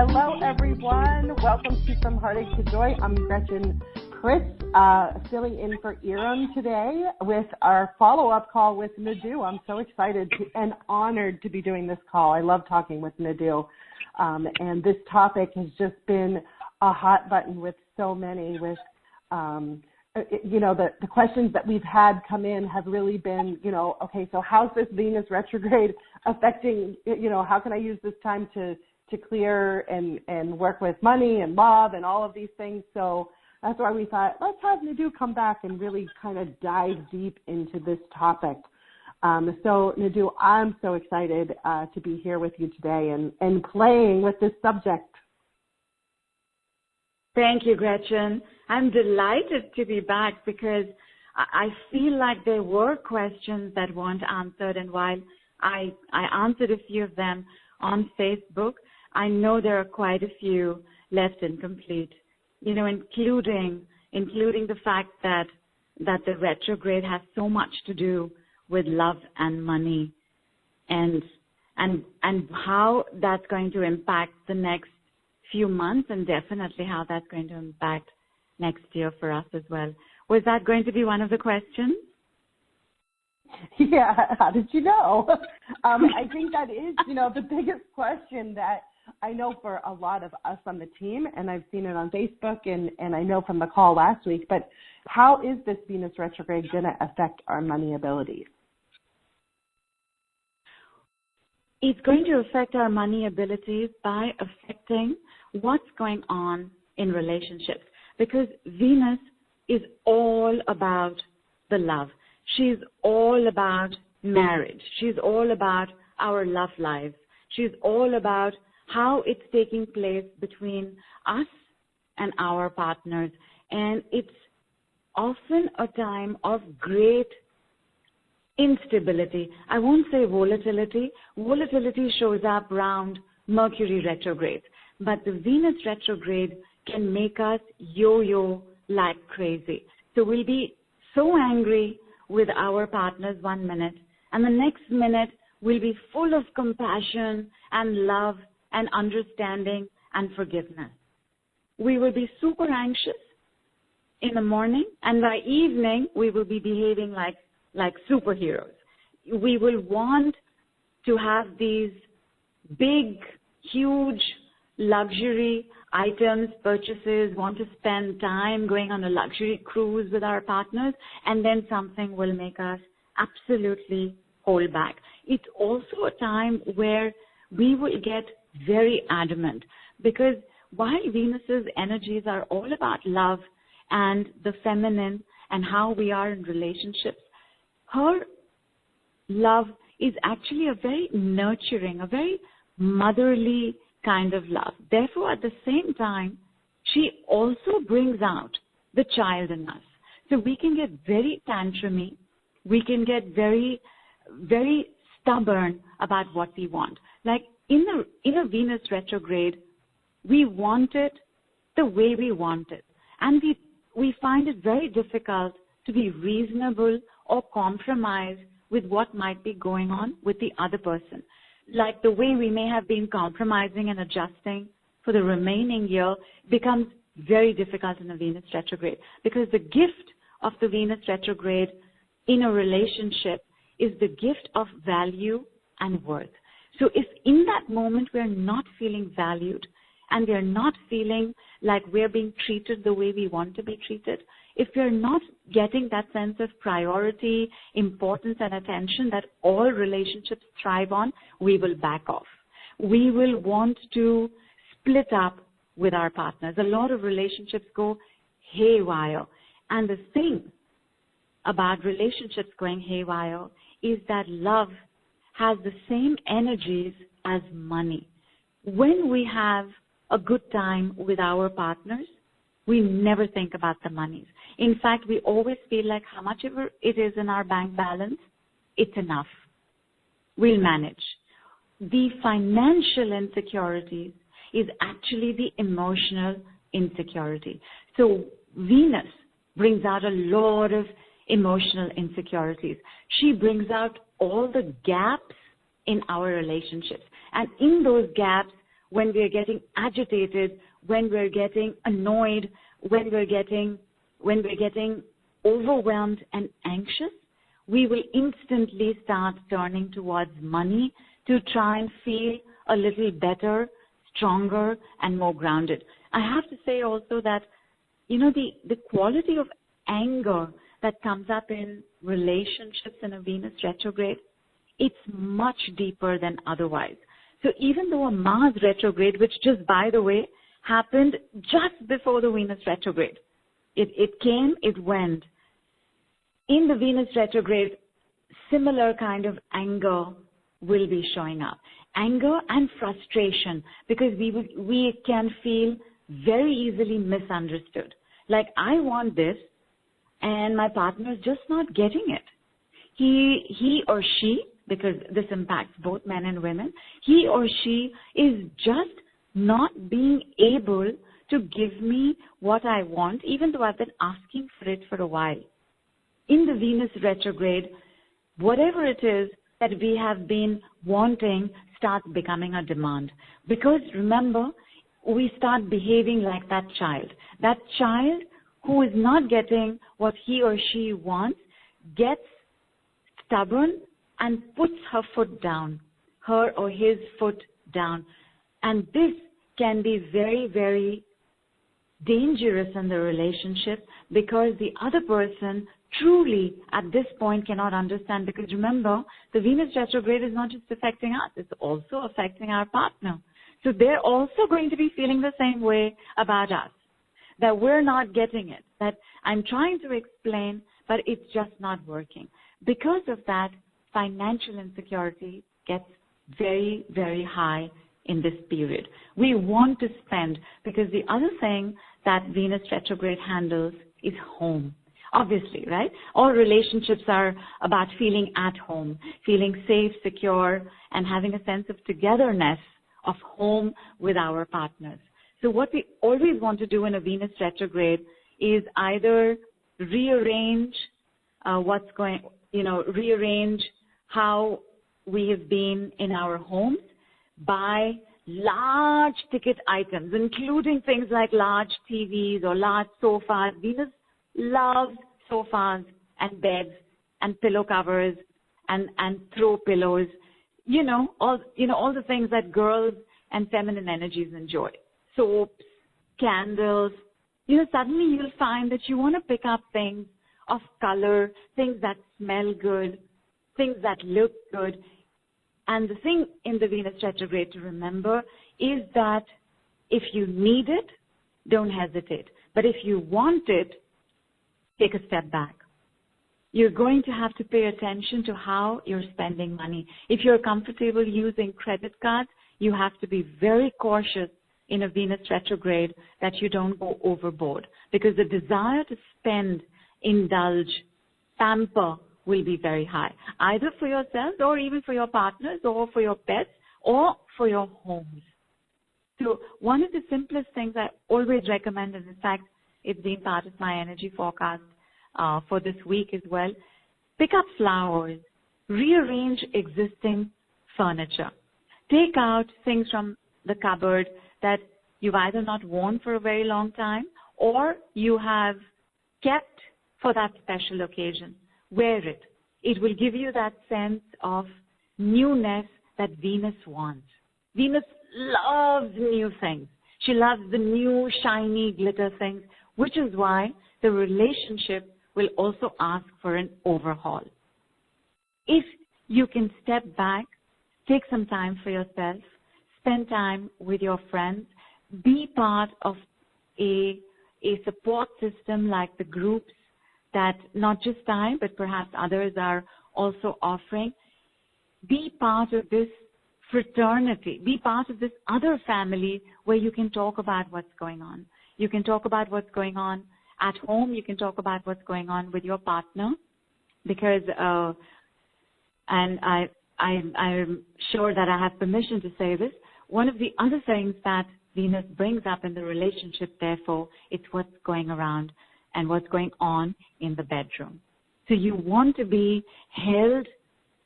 Hello, everyone. Welcome to From Heartache to Joy. I'm Gretchen Chris, filling in for Iram today with our follow-up call with Nidhu. I'm so excited and honored to be doing this call. I love talking with Nidhu. And this topic has just been a hot button with so many the questions that we've had come in have really been, okay, so how's this Venus retrograde affecting, how can I use this time to clear and work with money and love and all of these things. So that's why we thought, let's have Nidhu come back and really kind of dive deep into this topic. So Nidhu, I'm so excited to be here with you today and playing with this subject. Thank you, Gretchen. I'm delighted to be back because I feel like there were questions that weren't answered, and while I answered a few of them on Facebook, I know there are quite a few left incomplete, including the fact that the retrograde has so much to do with love and money and how that's going to impact the next few months, and definitely how that's going to impact next year for us as well. Was that going to be one of the questions? Yeah, how did you know? I think that is, the biggest question that I know for a lot of us on the team, and I've seen it on Facebook and I know from the call last week, but how is this Venus retrograde going to affect our money abilities? It's going to affect our money abilities by affecting what's going on in relationships, because Venus is all about the love. She's all about marriage. She's all about our love lives. She's all about how it's taking place between us and our partners. And it's often a time of great instability. I won't say volatility. Volatility shows up around Mercury retrograde. But the Venus retrograde can make us yo-yo like crazy. So we'll be so angry with our partners 1 minute, and the next minute we'll be full of compassion and love and understanding and forgiveness. We will be super anxious in the morning, and by evening we will be behaving like superheroes. We will want to have these big, huge luxury items, purchases, want to spend time going on a luxury cruise with our partners, and then something will make us absolutely hold back. It's also a time where we will get very adamant, because while Venus's energies are all about love and the feminine and how we are in relationships, her love is actually a very nurturing, a very motherly kind of love. Therefore, at the same time, she also brings out the child in us. So we can get very tantrumy. We can get very, very stubborn about what we want. Like in a Venus retrograde, we want it the way we want it. And we find it very difficult to be reasonable or compromise with what might be going on with the other person. Like the way we may have been compromising and adjusting for the remaining year becomes very difficult in a Venus retrograde, because the gift of the Venus retrograde in a relationship is the gift of value and worth. So if in that moment we're not feeling valued and we're not feeling like we're being treated the way we want to be treated, if we're not getting that sense of priority, importance, and attention that all relationships thrive on, we will back off. We will want to split up with our partners. A lot of relationships go haywire. And the thing about relationships going haywire is that love has the same energies as money. When we have a good time with our partners, we never think about the monies. In fact, we always feel like how much ever it is in our bank balance, it's enough. We'll manage. The financial insecurities is actually the emotional insecurity. So Venus brings out a lot of emotional insecurities. She brings out all the gaps in our relationships. And in those gaps, when we're getting agitated, when we're getting annoyed, when we're getting overwhelmed and anxious, we will instantly start turning towards money to try and feel a little better, stronger, and more grounded. I have to say also that, the quality of anger that comes up in relationships in a Venus retrograde, it's much deeper than otherwise. So even though a Mars retrograde, which just, by the way, happened just before the Venus retrograde, it came, it went. In the Venus retrograde, similar kind of anger will be showing up. Anger and frustration, because we can feel very easily misunderstood. Like, I want this, and my partner is just not getting it. He or she, because this impacts both men and women, he or she is just not being able to give me what I want, even though I've been asking for it for a while. In the Venus retrograde, whatever it is that we have been wanting starts becoming a demand. Because remember, we start behaving like that child. That child who is not getting what he or she wants gets stubborn and puts her foot down, her or his foot down. And this can be very, very dangerous in the relationship, because the other person truly at this point cannot understand. Because remember, the Venus retrograde is not just affecting us, it's also affecting our partner. So they're also going to be feeling the same way about us, that we're not getting it, that I'm trying to explain, but it's just not working. Because of that, financial insecurity gets very, very high in this period. We want to spend, because the other thing that Venus retrograde handles is home. Obviously, right? All relationships are about feeling at home, feeling safe, secure, and having a sense of togetherness of home with our partners. So what we always want to do in a Venus retrograde is either rearrange rearrange how we have been in our homes, buy large ticket items, including things like large TVs or large sofas. Venus loves sofas and beds and pillow covers and throw pillows. All the things that girls and feminine energies enjoy. Soaps, candles. Suddenly you'll find that you want to pick up things of color, things that smell good, things that look good. And the thing in the Venus retrograde to remember is that if you need it, don't hesitate. But if you want it, take a step back. You're going to have to pay attention to how you're spending money. If you're comfortable using credit cards, you have to be very cautious in a Venus retrograde that you don't go overboard, because the desire to spend, indulge, pamper will be very high, either for yourselves or even for your partners or for your pets or for your homes. So one of the simplest things I always recommend, and in fact, it's been part of my energy forecast for this week as well, pick up flowers, rearrange existing furniture, take out things from the cupboard that you've either not worn for a very long time or you have kept for that special occasion. Wear it. It will give you that sense of newness that Venus wants. Venus loves new things. She loves the new, shiny, glitter things, which is why the relationship will also ask for an overhaul. If you can step back, take some time for yourself, spend time with your friends, be part of a support system like the groups that not just I, but perhaps others are also offering. Be part of this fraternity. Be part of this other family where you can talk about what's going on. You can talk about what's going on at home. You can talk about what's going on with your partner, because, and I'm sure that I have permission to say this, one of the other things that Venus brings up in the relationship, therefore, it's what's going around and what's going on in the bedroom. So you want to be held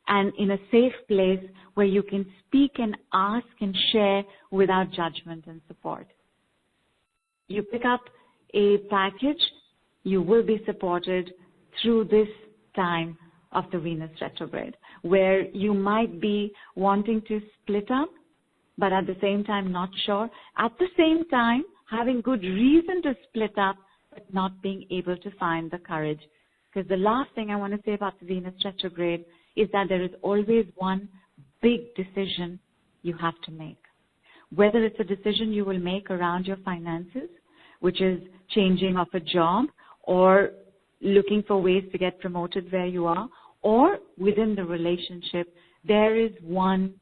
and in a safe place where you can speak and ask and share without judgment and support. You pick up a package, you will be supported through this time of the Venus retrograde, where you might be wanting to split up, but at the same time not sure. At the same time, having good reason to split up, but not being able to find the courage. Because the last thing I want to say about the Venus retrograde is that there is always one big decision you have to make. Whether it's a decision you will make around your finances, which is changing of a job or looking for ways to get promoted where you are, or within the relationship, there is one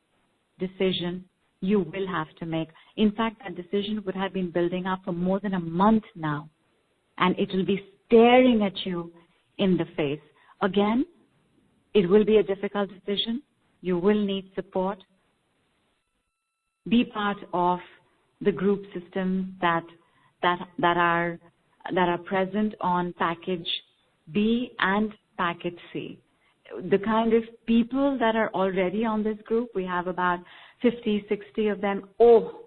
decision you will have to make. In fact, that decision would have been building up for more than a month now, and it will be staring at you in the face. Again, it will be a difficult decision. You will need support. Be part of the group systems that are present on package B and package C. The kind of people that are already on this group, we have about 50, 60 of them. Oh,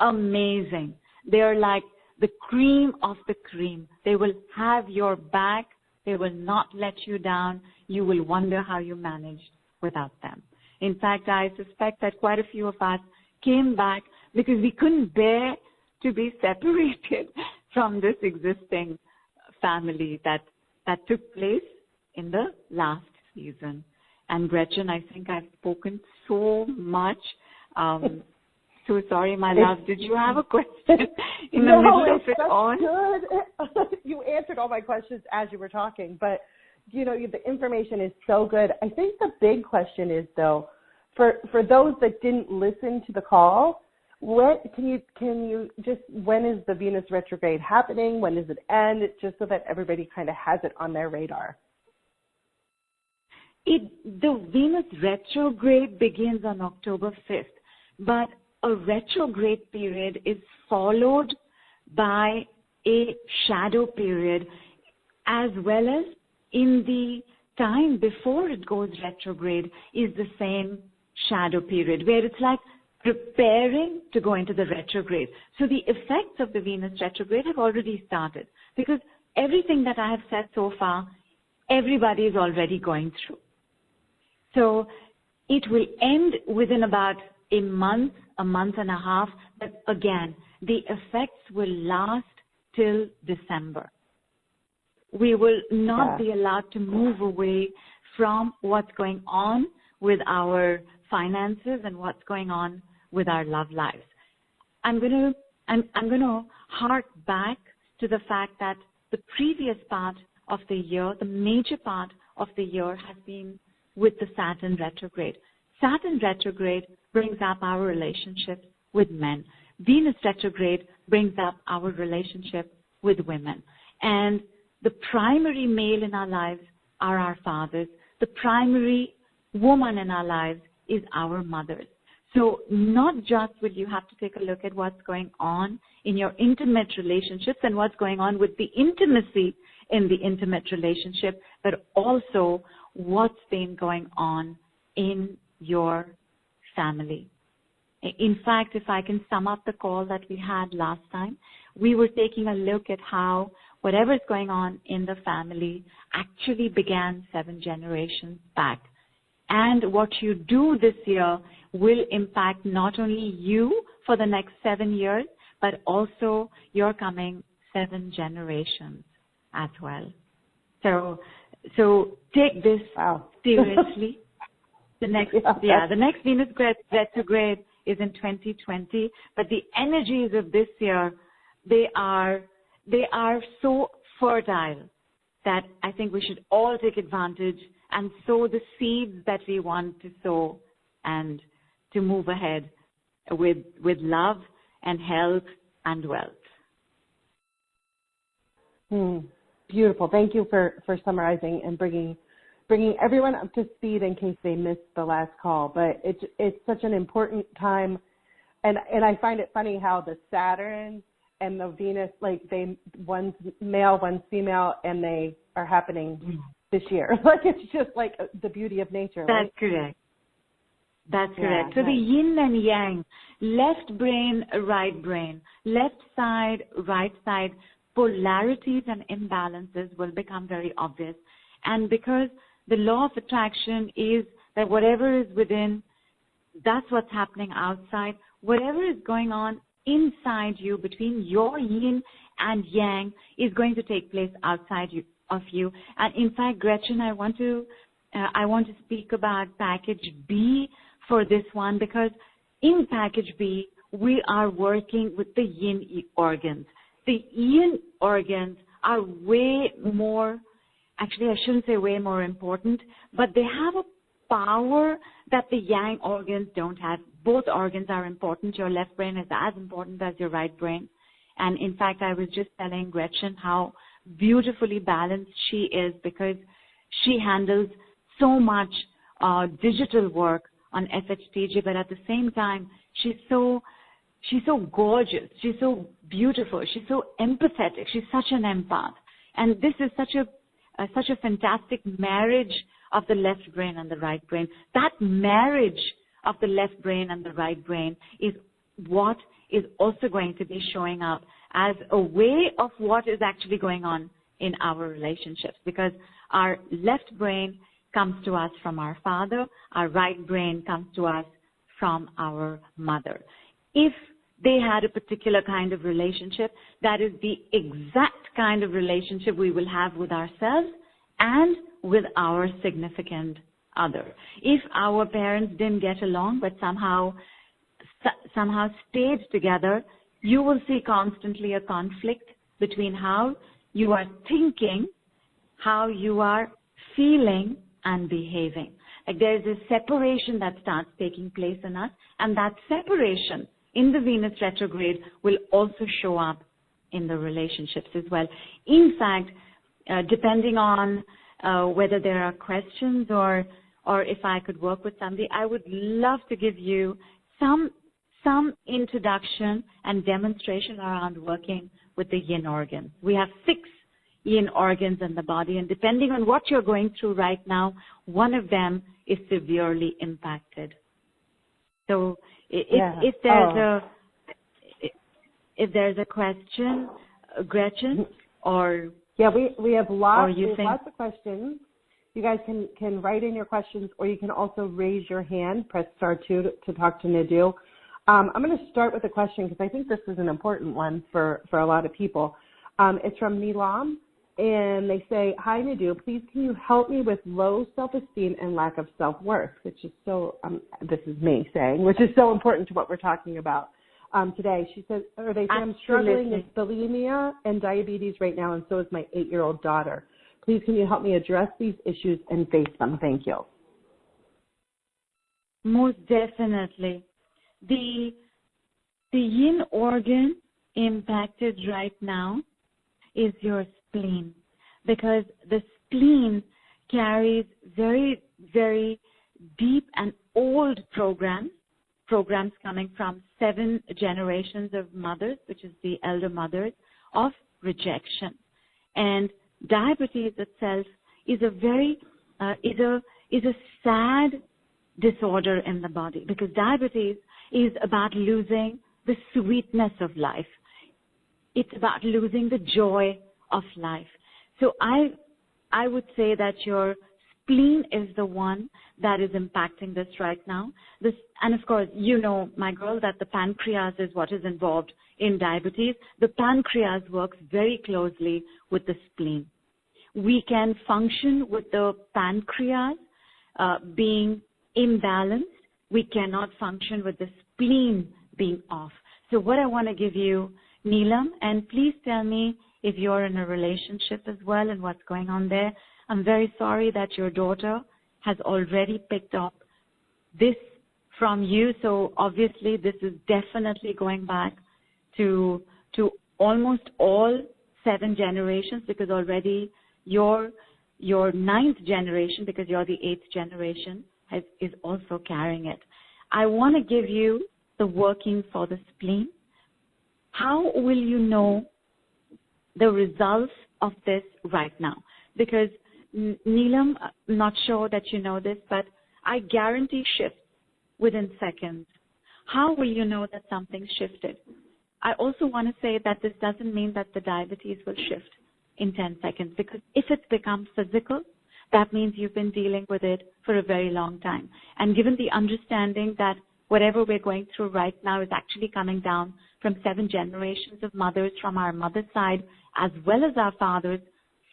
amazing. They are like the cream of the cream. They will have your back. They will not let you down. You will wonder how you managed without them. In fact, I suspect that quite a few of us came back because we couldn't bear to be separated from this existing family that took place in the last season. And Gretchen, I think I've spoken so much. So sorry, my love. Did you have a question in the middle of it all? Good. You answered all my questions as you were talking, but the information is so good. I think the big question is, though, for those that didn't listen to the call, can you just, when is the Venus retrograde happening? When does it end? Just so that everybody kind of has it on their radar. The Venus retrograde begins on October 5th, but a retrograde period is followed by a shadow period, as well as in the time before it goes retrograde is the same shadow period, where it's like preparing to go into the retrograde. So the effects of the Venus retrograde have already started, because everything that I have said so far, everybody is already going through. So it will end within about a month and a half, but again, the effects will last till December. We will not be allowed to move away from what's going on with our finances and what's going on with our love lives. I'm going to hark back to the fact that the previous part of the year, the major part of the year, has been with the Saturn retrograde. Saturn retrograde brings up our relationship with men. Venus retrograde brings up our relationship with women. And the primary male in our lives are our fathers. The primary woman in our lives is our mothers. So not just will you have to take a look at what's going on in your intimate relationships and what's going on with the intimacy in the intimate relationship, but also what's been going on in your family. In fact, if I can sum up the call that we had last time, we were taking a look at how whatever is going on in the family actually began 7 generations back. And what you do this year will impact not only you for the next 7 years, but also your coming 7 generations as well. So take this seriously. The next Venus retrograde is in 2020, but the energies of this year, they are so fertile that I think we should all take advantage and sow the seeds that we want to sow and to move ahead with love and health and wealth. Beautiful. Thank you for summarizing and bringing everyone up to speed in case they missed the last call. But it's such an important time, and I find it funny how the Saturn and the Venus, like one's male, one's female, and they are happening this year. Like, it's just like the beauty of nature. That's correct. That's correct. So the yin and yang, left brain, right brain, left side, right side, polarities and imbalances will become very obvious. And because the law of attraction is that whatever is within, that's what's happening outside. Whatever is going on inside you, between your yin and yang, is going to take place outside of you. And in fact, Gretchen, I want to speak about package B for this one, because in package B, we are working with the yin organs. The yin organs are way more, actually I shouldn't say way more important, but they have a power that the yang organs don't have. Both organs are important. Your left brain is as important as your right brain. And in fact, I was just telling Gretchen how beautifully balanced she is, because she handles so much digital work on FHTG, but at the same time, she's so gorgeous. She's so beautiful. She's so empathetic. She's such an empath. And this is such a fantastic marriage of the left brain and the right brain. That marriage of the left brain and the right brain is what is also going to be showing up as a way of what is actually going on in our relationships, because our left brain comes to us from our father, our right brain comes to us from our mother. If they had a particular kind of relationship, that is the exact kind of relationship we will have with ourselves and with our significant other. If our parents didn't get along but somehow stayed together, you will see constantly a conflict between how you are thinking, how you are feeling, and behaving. Like, there is a separation that starts taking place in us, and that separation in the Venus retrograde will also show up in the relationships as well. In fact, depending on whether there are questions or if I could work with somebody, I would love to give you some introduction and demonstration around working with the yin organs. We have 6 yin organs in the body, and depending on what you're going through right now, one of them is severely impacted. So if there's a question, Gretchen, or we have lots of questions. You guys can write in your questions, or you can also raise your hand, press star 2 to talk to Nidhu. I'm going to start with a question because I think this is an important one for a lot of people. It's from Nilam. And they say, hi, Nidhu, please can you help me with low self-esteem and lack of self-worth, which is so, this is me saying, which is so important to what we're talking about today. She says, I'm struggling with bulimia and diabetes right now, and so is my 8-year-old daughter. Please can you help me address these issues and face them? Thank you. Most definitely. The yin organ impacted right now is your spleen, because the spleen carries very, very deep and old programs coming from 7 generations of mothers, which is the elder mothers, of rejection. And diabetes itself is a very is a sad disorder in the body, because diabetes is about losing the sweetness of life. It's about losing the joy of life. So I would say that your spleen is the one that is impacting this right now. And of course, you know, my girl, that the pancreas is what is involved in diabetes. The pancreas works very closely with the spleen. We can function with the pancreas being imbalanced. We cannot function with the spleen being off. So what I want to give you, Neelam, and please tell me if you're in a relationship as well and what's going on there. I'm very sorry that your daughter has already picked up this from you. So obviously this is definitely going back to almost all 7 generations, because already your 9th generation, because you're the 8th generation, is also carrying it. I want to give you the working for the spleen. How will you know the results of this right now? Because Neelam, not sure that you know this, but I guarantee shifts within seconds. How will you know that something shifted? I also want to say that this doesn't mean that the diabetes will shift in 10 seconds, because if it's become physical, that means you've been dealing with it for a very long time. And given the understanding that whatever we're going through right now is actually coming down from 7 generations of mothers from our mother's side as well as our father's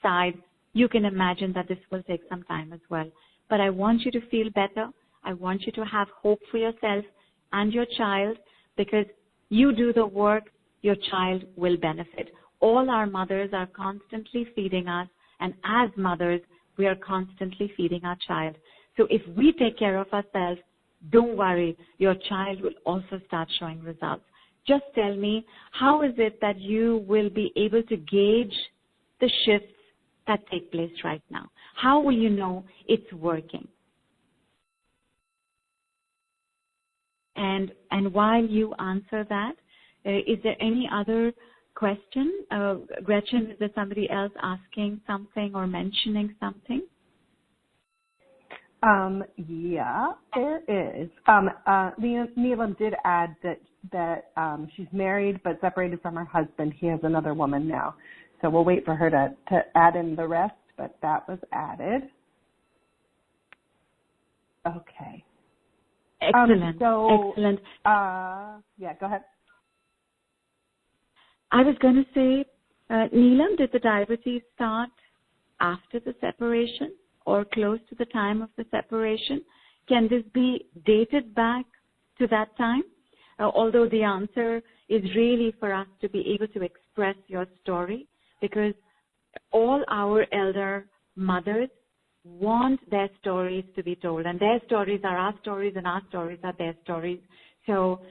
side, you can imagine that this will take some time as well. But I want you to feel better. I want you to have hope for yourself and your child, because you do the work, your child will benefit. All our mothers are constantly feeding us, and as mothers, we are constantly feeding our child. So if we take care of ourselves, don't worry, your child will also start showing results. Just tell me, how is it that you will be able to gauge the shifts that take place right now? How will you know it's working? And while you answer that, is there any other question? Gretchen, is there somebody else asking something or mentioning something? Yeah, there is. Neelam did add that she's married but separated from her husband. He has another woman now. So we'll wait for her to add in the rest, but that was added. Okay. Excellent. Excellent. Yeah, go ahead. I was going to say, Neelam, did the diabetes start after the separation or close to the time of the separation? Can this be dated back to that time? Although the answer is really for us to be able to express your story, because all our elder mothers want their stories to be told, and their stories are our stories and our stories are their stories. So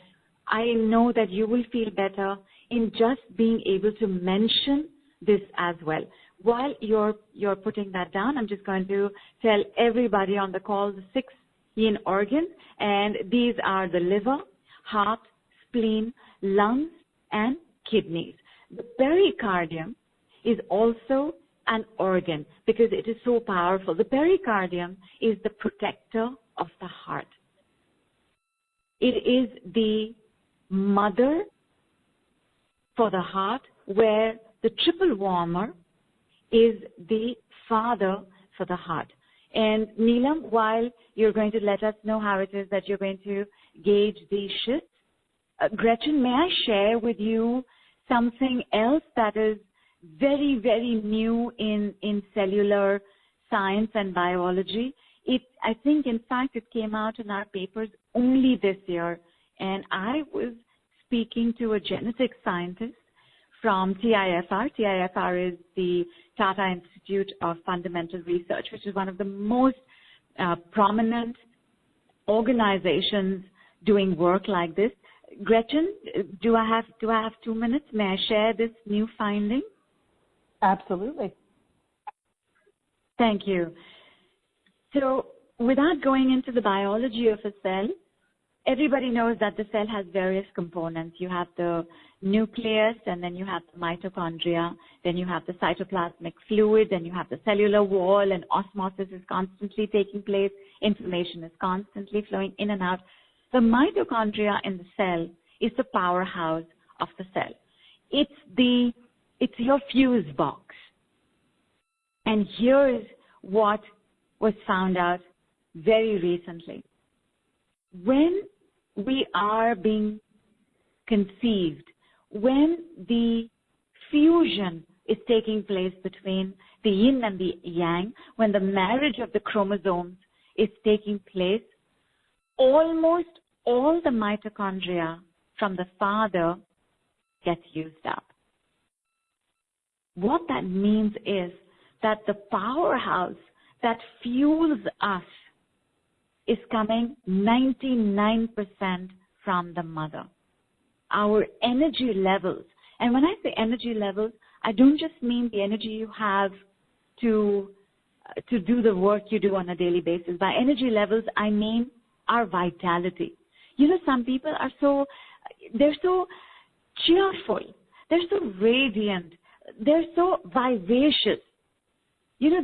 I know that you will feel better in just being able to mention this as well. While you're putting that down, I'm just going to tell everybody on the call the 6 yin organs, and these are the liver, heart, spleen, lungs, and kidneys. The pericardium is also an organ because it is so powerful. The pericardium is the protector of the heart. It is the mother for the heart, where the triple warmer is the father for the heart. And Neelam, while you're going to let us know how it is that you're going to gauge these shifts, Gretchen, may I share with you something else that is very, very new in cellular science and biology? I think, in fact, it came out in our papers only this year. And I was speaking to a genetics scientist from TIFR. TIFR is the Tata Institute of Fundamental Research, which is one of the most prominent organizations doing work like this. Gretchen, do I have 2 minutes? May I share this new finding? Absolutely. Thank you. So without going into the biology of a cell, everybody knows that the cell has various components. You have the nucleus, and then you have the mitochondria, then you have the cytoplasmic fluid, then you have the cellular wall, and osmosis is constantly taking place. Information is constantly flowing in and out. The mitochondria in the cell is the powerhouse of the cell. It's your fuse box. And here is what was found out very recently. When we are being conceived, when the fusion is taking place between the yin and the yang, when the marriage of the chromosomes is taking place, almost all the mitochondria from the father gets used up. What that means is that the powerhouse that fuels us is coming 99% from the mother. Our energy levels, and when I say energy levels, I don't just mean the energy you have to do the work you do on a daily basis. By energy levels, I mean our vitality. You know, some people are they're so cheerful, they're so radiant, they're so vivacious.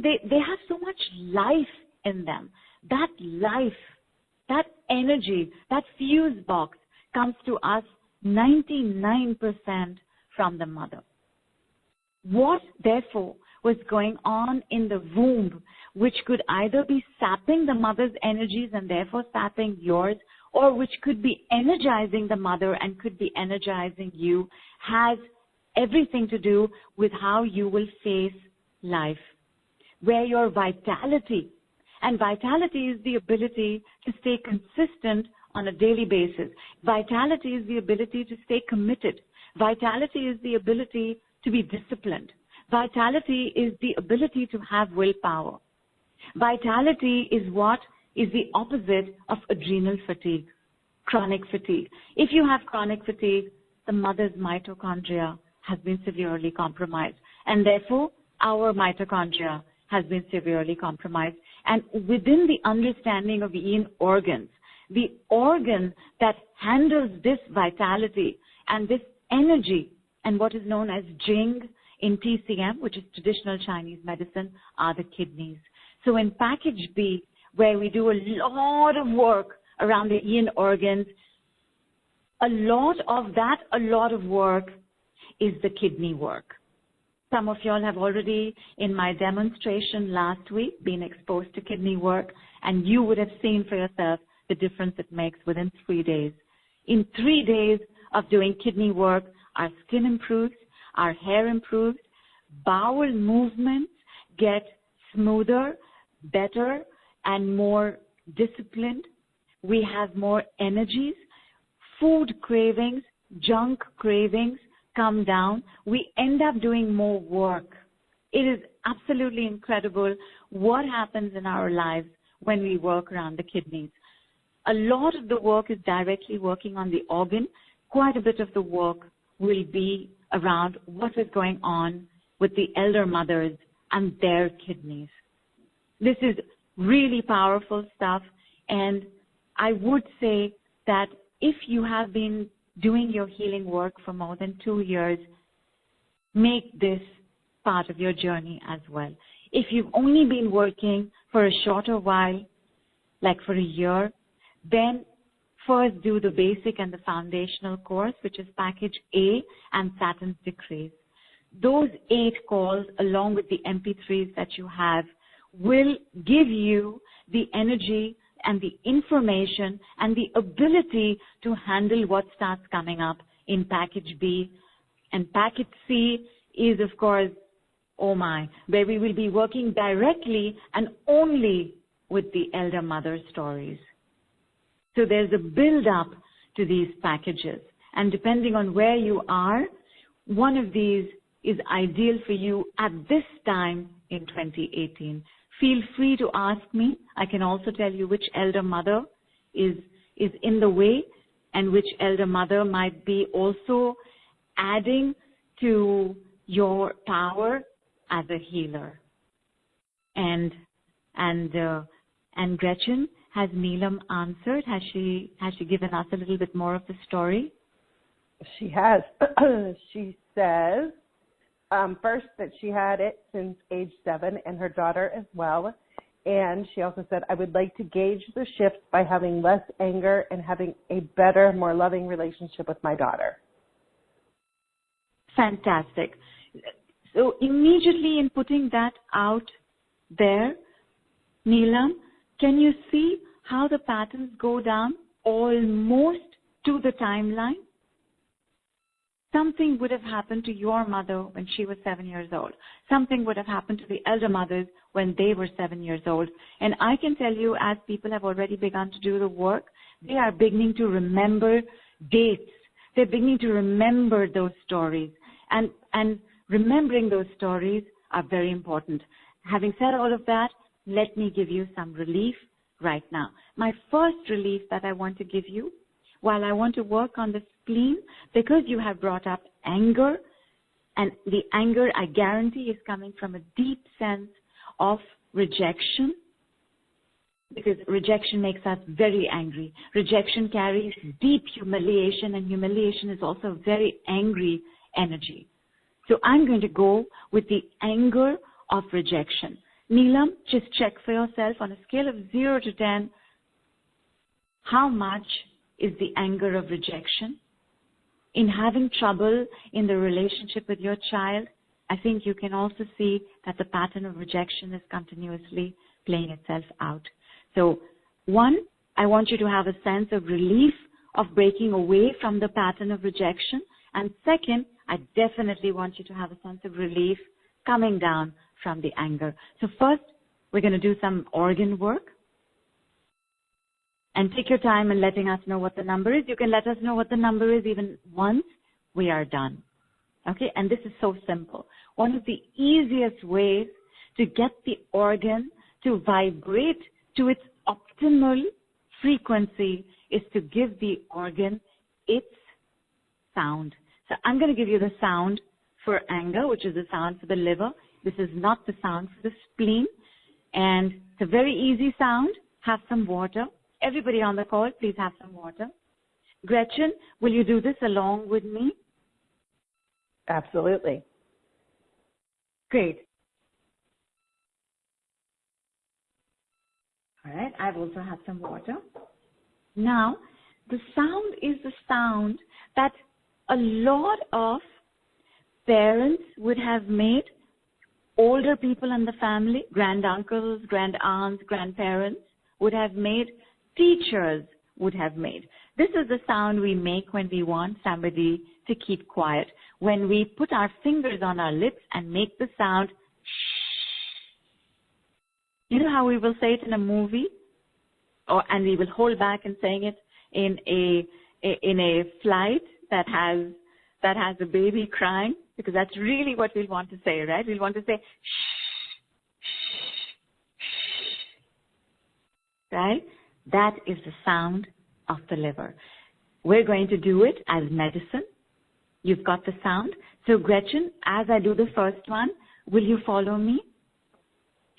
they have so much life in them. That life, that energy, that fuse box comes to us 99% from the mother. What, therefore, was going on in the womb, which could either be sapping the mother's energies and therefore sapping yours, or which could be energizing the mother and could be energizing you, has everything to do with how you will face life, where your vitality, and vitality is the ability to stay consistent on a daily basis. Vitality is the ability to stay committed. Vitality is the ability to be disciplined. Vitality is the ability to have willpower. Vitality is what is the opposite of adrenal fatigue, chronic fatigue. If you have chronic fatigue, the mother's mitochondria has been severely compromised, and therefore our mitochondria has been severely compromised. And within the understanding of yin organs, the organ that handles this vitality and this energy and what is known as Jing in TCM, which is traditional Chinese medicine, are the kidneys. So in package B, where we do a lot of work around the yin organs, a lot of work is the kidney work. Some of y'all have already, in my demonstration last week, been exposed to kidney work, and you would have seen for yourself the difference it makes within 3 days. In 3 days of doing kidney work, our skin improves, our hair improves, bowel movements get smoother, better, and more disciplined. We have more energies. Food cravings, junk cravings come down. We end up doing more work. It is absolutely incredible what happens in our lives when we work around the kidneys. A lot of the work is directly working on the organ. Quite a bit of the work will be around what is going on with the elder mothers and their kidneys. This is really powerful stuff, and I would say that if you have been doing your healing work for more than 2 years, make this part of your journey as well. If you've only been working for a shorter while, like for a year, then first do the basic and the foundational course, which is package A and Saturn's decrees. Those 8 calls, along with the MP3s that you have, will give you the energy and the information and the ability to handle what starts coming up in package B. And package C is, of course, oh my, where we will be working directly and only with the elder mother stories. So there's a build-up to these packages. And depending on where you are, one of these is ideal for you at this time in 2018. Feel free to ask me. I can also tell you which elder mother is in the way and which elder mother might be also adding to your power as a healer. And Gretchen, has Neelam answered? Has she given us a little bit more of the story? She has. She says, first, that she had it since age 7 and her daughter as well. And she also said, I would like to gauge the shift by having less anger and having a better, more loving relationship with my daughter. Fantastic. So immediately in putting that out there, Neelam, can you see how the patterns go down almost to the timeline? Something would have happened to your mother when she was 7 years old. Something would have happened to the elder mothers when they were 7 years old. And I can tell you, as people have already begun to do the work, they are beginning to remember dates. They're beginning to remember those stories. And remembering those stories are very important. Having said all of that, let me give you some relief right now. My first relief that I want to give you, while I want to work on the spleen, because you have brought up anger, and the anger, I guarantee, is coming from a deep sense of rejection, because rejection makes us very angry. Rejection carries deep humiliation, and humiliation is also a very angry energy. So I'm going to go with the anger of rejection. Neelam, just check for yourself on a scale of 0 to 10, how much is the anger of rejection? In having trouble in the relationship with your child, I think you can also see that the pattern of rejection is continuously playing itself out. So, 1, I want you to have a sense of relief of breaking away from the pattern of rejection. And second, I definitely want you to have a sense of relief coming down from the anger. So first, we're going to do some organ work. And take your time in letting us know what the number is. You can let us know what the number is even once we are done. Okay, and this is so simple. One of the easiest ways to get the organ to vibrate to its optimal frequency is to give the organ its sound. So I'm going to give you the sound for anger, which is the sound for the liver. This is not the sound for the spleen. And it's a very easy sound. Have some water. Everybody on the call, please have some water. Gretchen, will you do this along with me? Absolutely. Great. All right, I've also had some water. Now, the sound is the sound that a lot of parents would have made, older people in the family, granduncles, grandaunts, grandparents would have made, teachers would have made. This is the sound we make when we want somebody to keep quiet. When we put our fingers on our lips and make the sound shh. You know how we will say it in a movie? And we will hold back in saying it in a flight that has a baby crying, because that's really what we'll want to say, right? We'll want to say shh, shh, shh, right? That is the sound of the liver. We're going to do it as medicine. You've got the sound. So Gretchen, as I do the first one, will you follow me?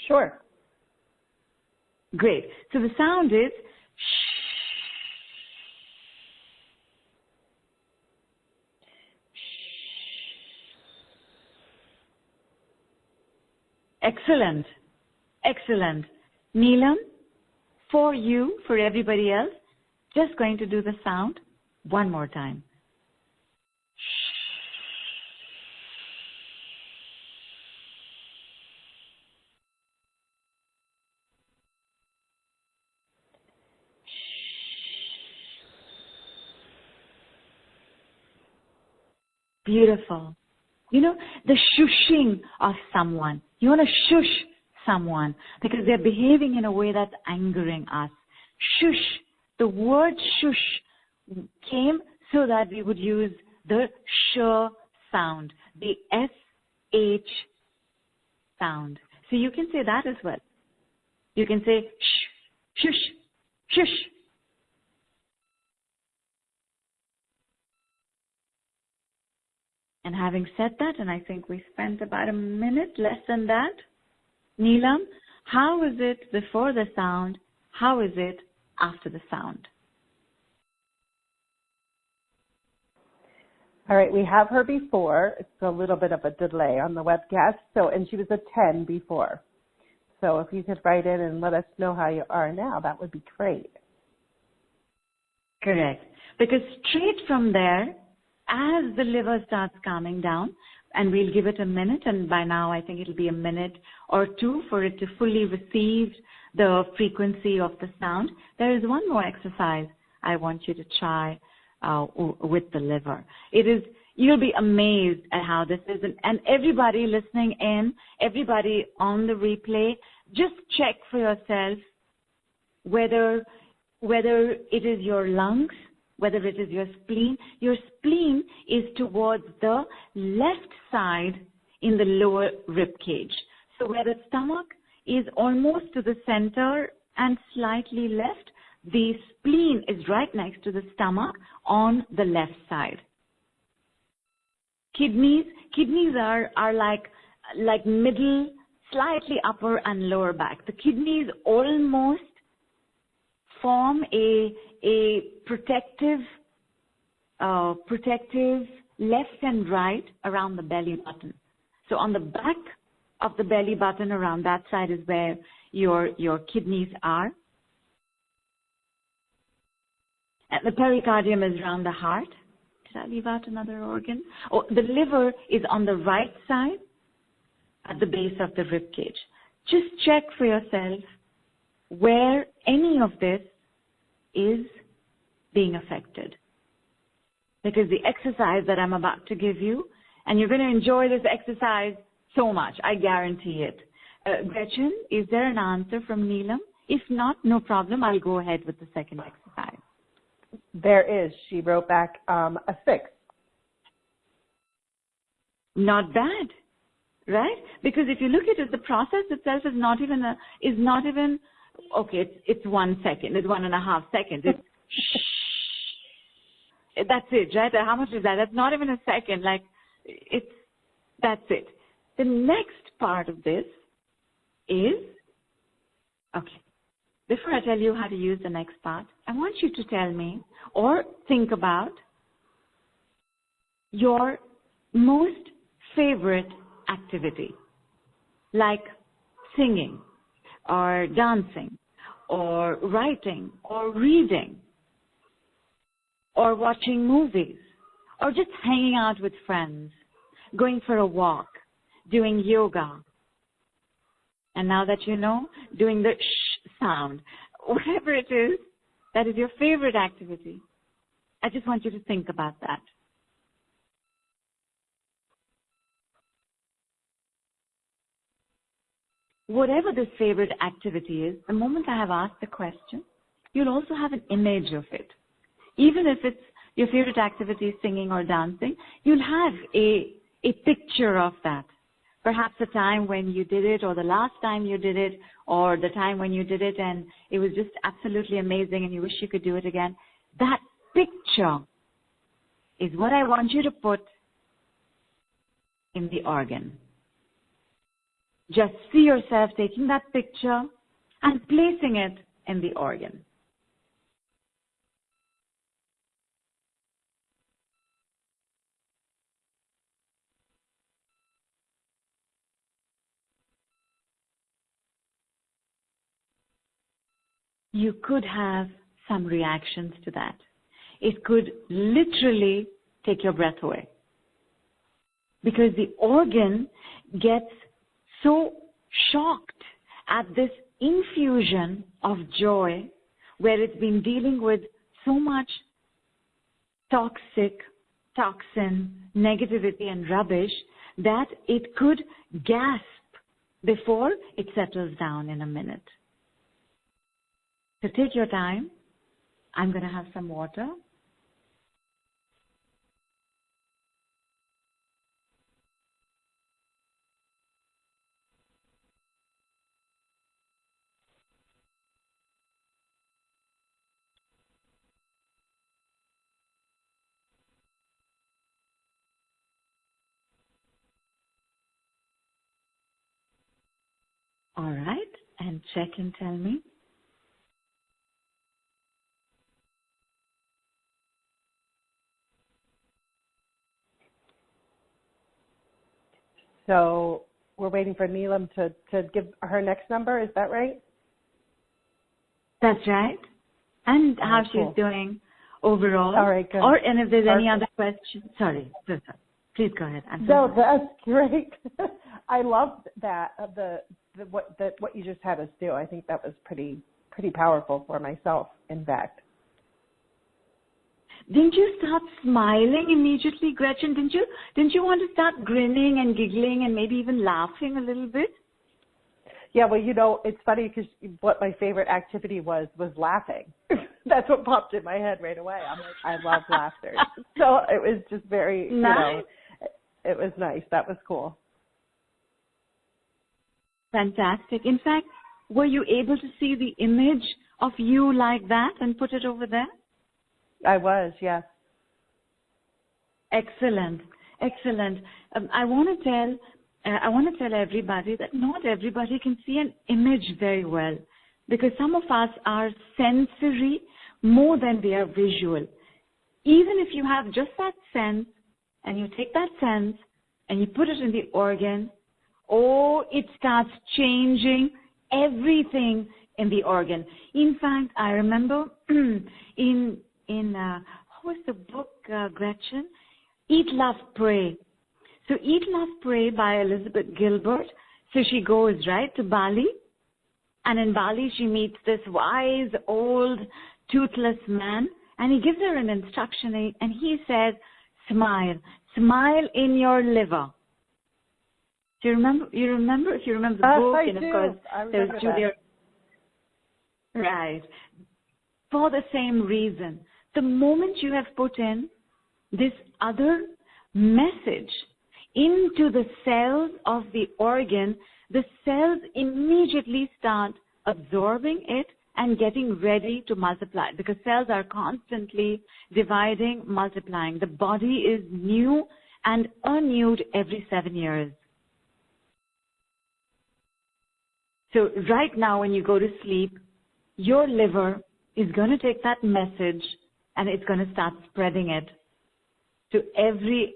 Sure. Great. So the sound is shh. Excellent. Excellent. Neelam, for you, for everybody else, just going to do the sound one more time. Beautiful. You know, the shushing of someone. You want to shush someone because they're behaving in a way that's angering us. Shush. The word shush came so that we would use the sh sound, the SH sound. So you can say that as well. You can say shh, shush, shush. And having said that, and I think we spent about a minute, less than that, Neelam, how is it before the sound? How is it after the sound? All right, we have her before. It's a little bit of a delay on the webcast. And she was a 10 before. So if you could write in and let us know how you are now, that would be great. Correct. Because straight from there, as the liver starts calming down, and we'll give it a minute, and by now I think it'll be a minute or two for it to fully receive the frequency of the sound, there is one more exercise I want you to try with the liver. You'll be amazed at how this is. And everybody listening in, everybody on the replay, just check for yourself whether it is your lungs, whether it is your spleen. Your spleen is towards the left side in the lower rib cage. So where the stomach is almost to the center and slightly left, the spleen is right next to the stomach on the left side. Kidneys are like middle, slightly upper and lower back. The kidneys almost form a protective left and right around the belly button. So on the back of the belly button. Around that side is where your kidneys are. And the pericardium is around the heart. Did I leave out another organ? Oh, the liver is on the right side at the base of the rib cage. Just check for yourself where any of this is being affected. Because the exercise that I'm about to give you, and you're going to enjoy this exercise so much, I guarantee it. Gretchen, is there an answer from Neelam? If not, no problem. I'll go ahead with the second exercise. There is. She wrote back a 6. Not bad, right? Because if you look at it, the process itself is not even okay. It's 1 second. It's 1.5 seconds. It's that's it, right? How much is that? That's not even a second. Like that's it. The next part of this is okay. Before I tell you how to use the next part, I want you to tell me or think about your most favorite activity, like singing or dancing or writing or reading or watching movies or just hanging out with friends, going for a walk, doing yoga. And now that you know, doing the sound, whatever it is, that is your favorite activity. I just want you to think about that. Whatever this favorite activity is, the moment I have asked the question, you'll also have an image of it. Even if it's your favorite activity, singing or dancing, you'll have a picture of that. Perhaps the time when you did it, or the last time you did it, or the time when you did it and it was just absolutely amazing and you wish you could do it again. That picture is what I want you to put in the organ. Just see yourself taking that picture and placing it in the organ. You could have some reactions to that. It could literally take your breath away. Because the organ gets so shocked at this infusion of joy where it's been dealing with so much toxin, negativity and rubbish that it could gasp before it settles down in a minute. So take your time. I'm going to have some water. All right, and check and tell me. So we're waiting for Neelam to give her next number. Is that right? That's right. And how cool. she's doing overall. All right, good. And if there's any Perfect. other questions. Sorry. Please go ahead. No, that's great. I loved that, what you just had us do. I think that was pretty powerful for myself, in fact. Didn't you start smiling immediately, Gretchen? Didn't you want to start grinning and giggling and maybe even laughing a little bit? Yeah, well, it's funny because what my favorite activity was laughing. That's what popped in my head right away. I'm like, I love laughter. So it was just very, nice. It was nice. That was cool. Fantastic. In fact, were you able to see the image of you like that and put it over there? I was, yes. Excellent. I want to tell everybody that not everybody can see an image very well, because some of us are sensory more than we are visual. Even if you have just that sense and you take that sense and you put it in the organ, it starts changing everything in the organ. In fact, I remember in what was the book, Gretchen? Eat, Love, Pray. So Eat, Love, Pray by Elizabeth Gilbert. So she goes, right, to Bali. And in Bali, she meets this wise, old, toothless man. And he gives her an instruction, and he says, smile. Smile in your liver. Do you remember? If you remember the book, I and of do. course, there's Julia. Right. For the same reason. The moment you have put in this other message into the cells of the organ, the cells immediately start absorbing it and getting ready to multiply, because cells are constantly dividing, multiplying. The body is new and renewed every 7 years. So right now when you go to sleep, your liver is going to take that message and it's going to start spreading it to every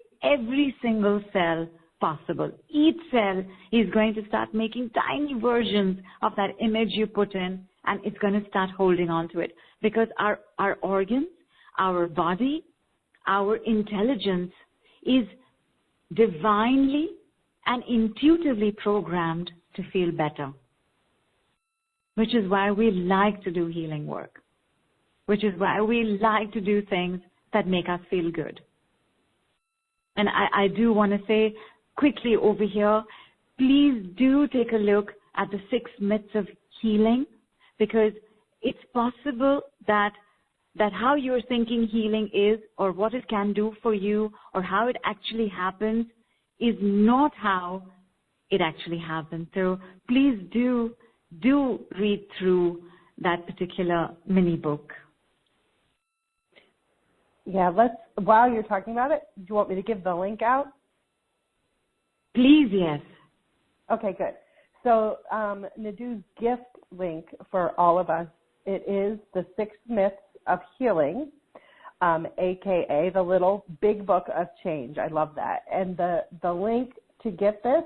single cell possible. Each cell is going to start making tiny versions of that image you put in, and it's going to start holding on to it, because our organs, our body, our intelligence is divinely and intuitively programmed to feel better, which is why we like to do healing work, which is why we like to do things that make us feel good. And I do want to say quickly over here, please do take a look at the 6 myths of healing, because it's possible that how you're thinking healing is, or what it can do for you, or how it actually happens, is not how it actually happens. So please do read through that particular mini book. Yeah, while you're talking about it, do you want me to give the link out? Please, yes. Okay, good. So Nidhu's gift link for all of us, it is the 6 myths of healing, AKA the little big book of change. I love that. And the link to get this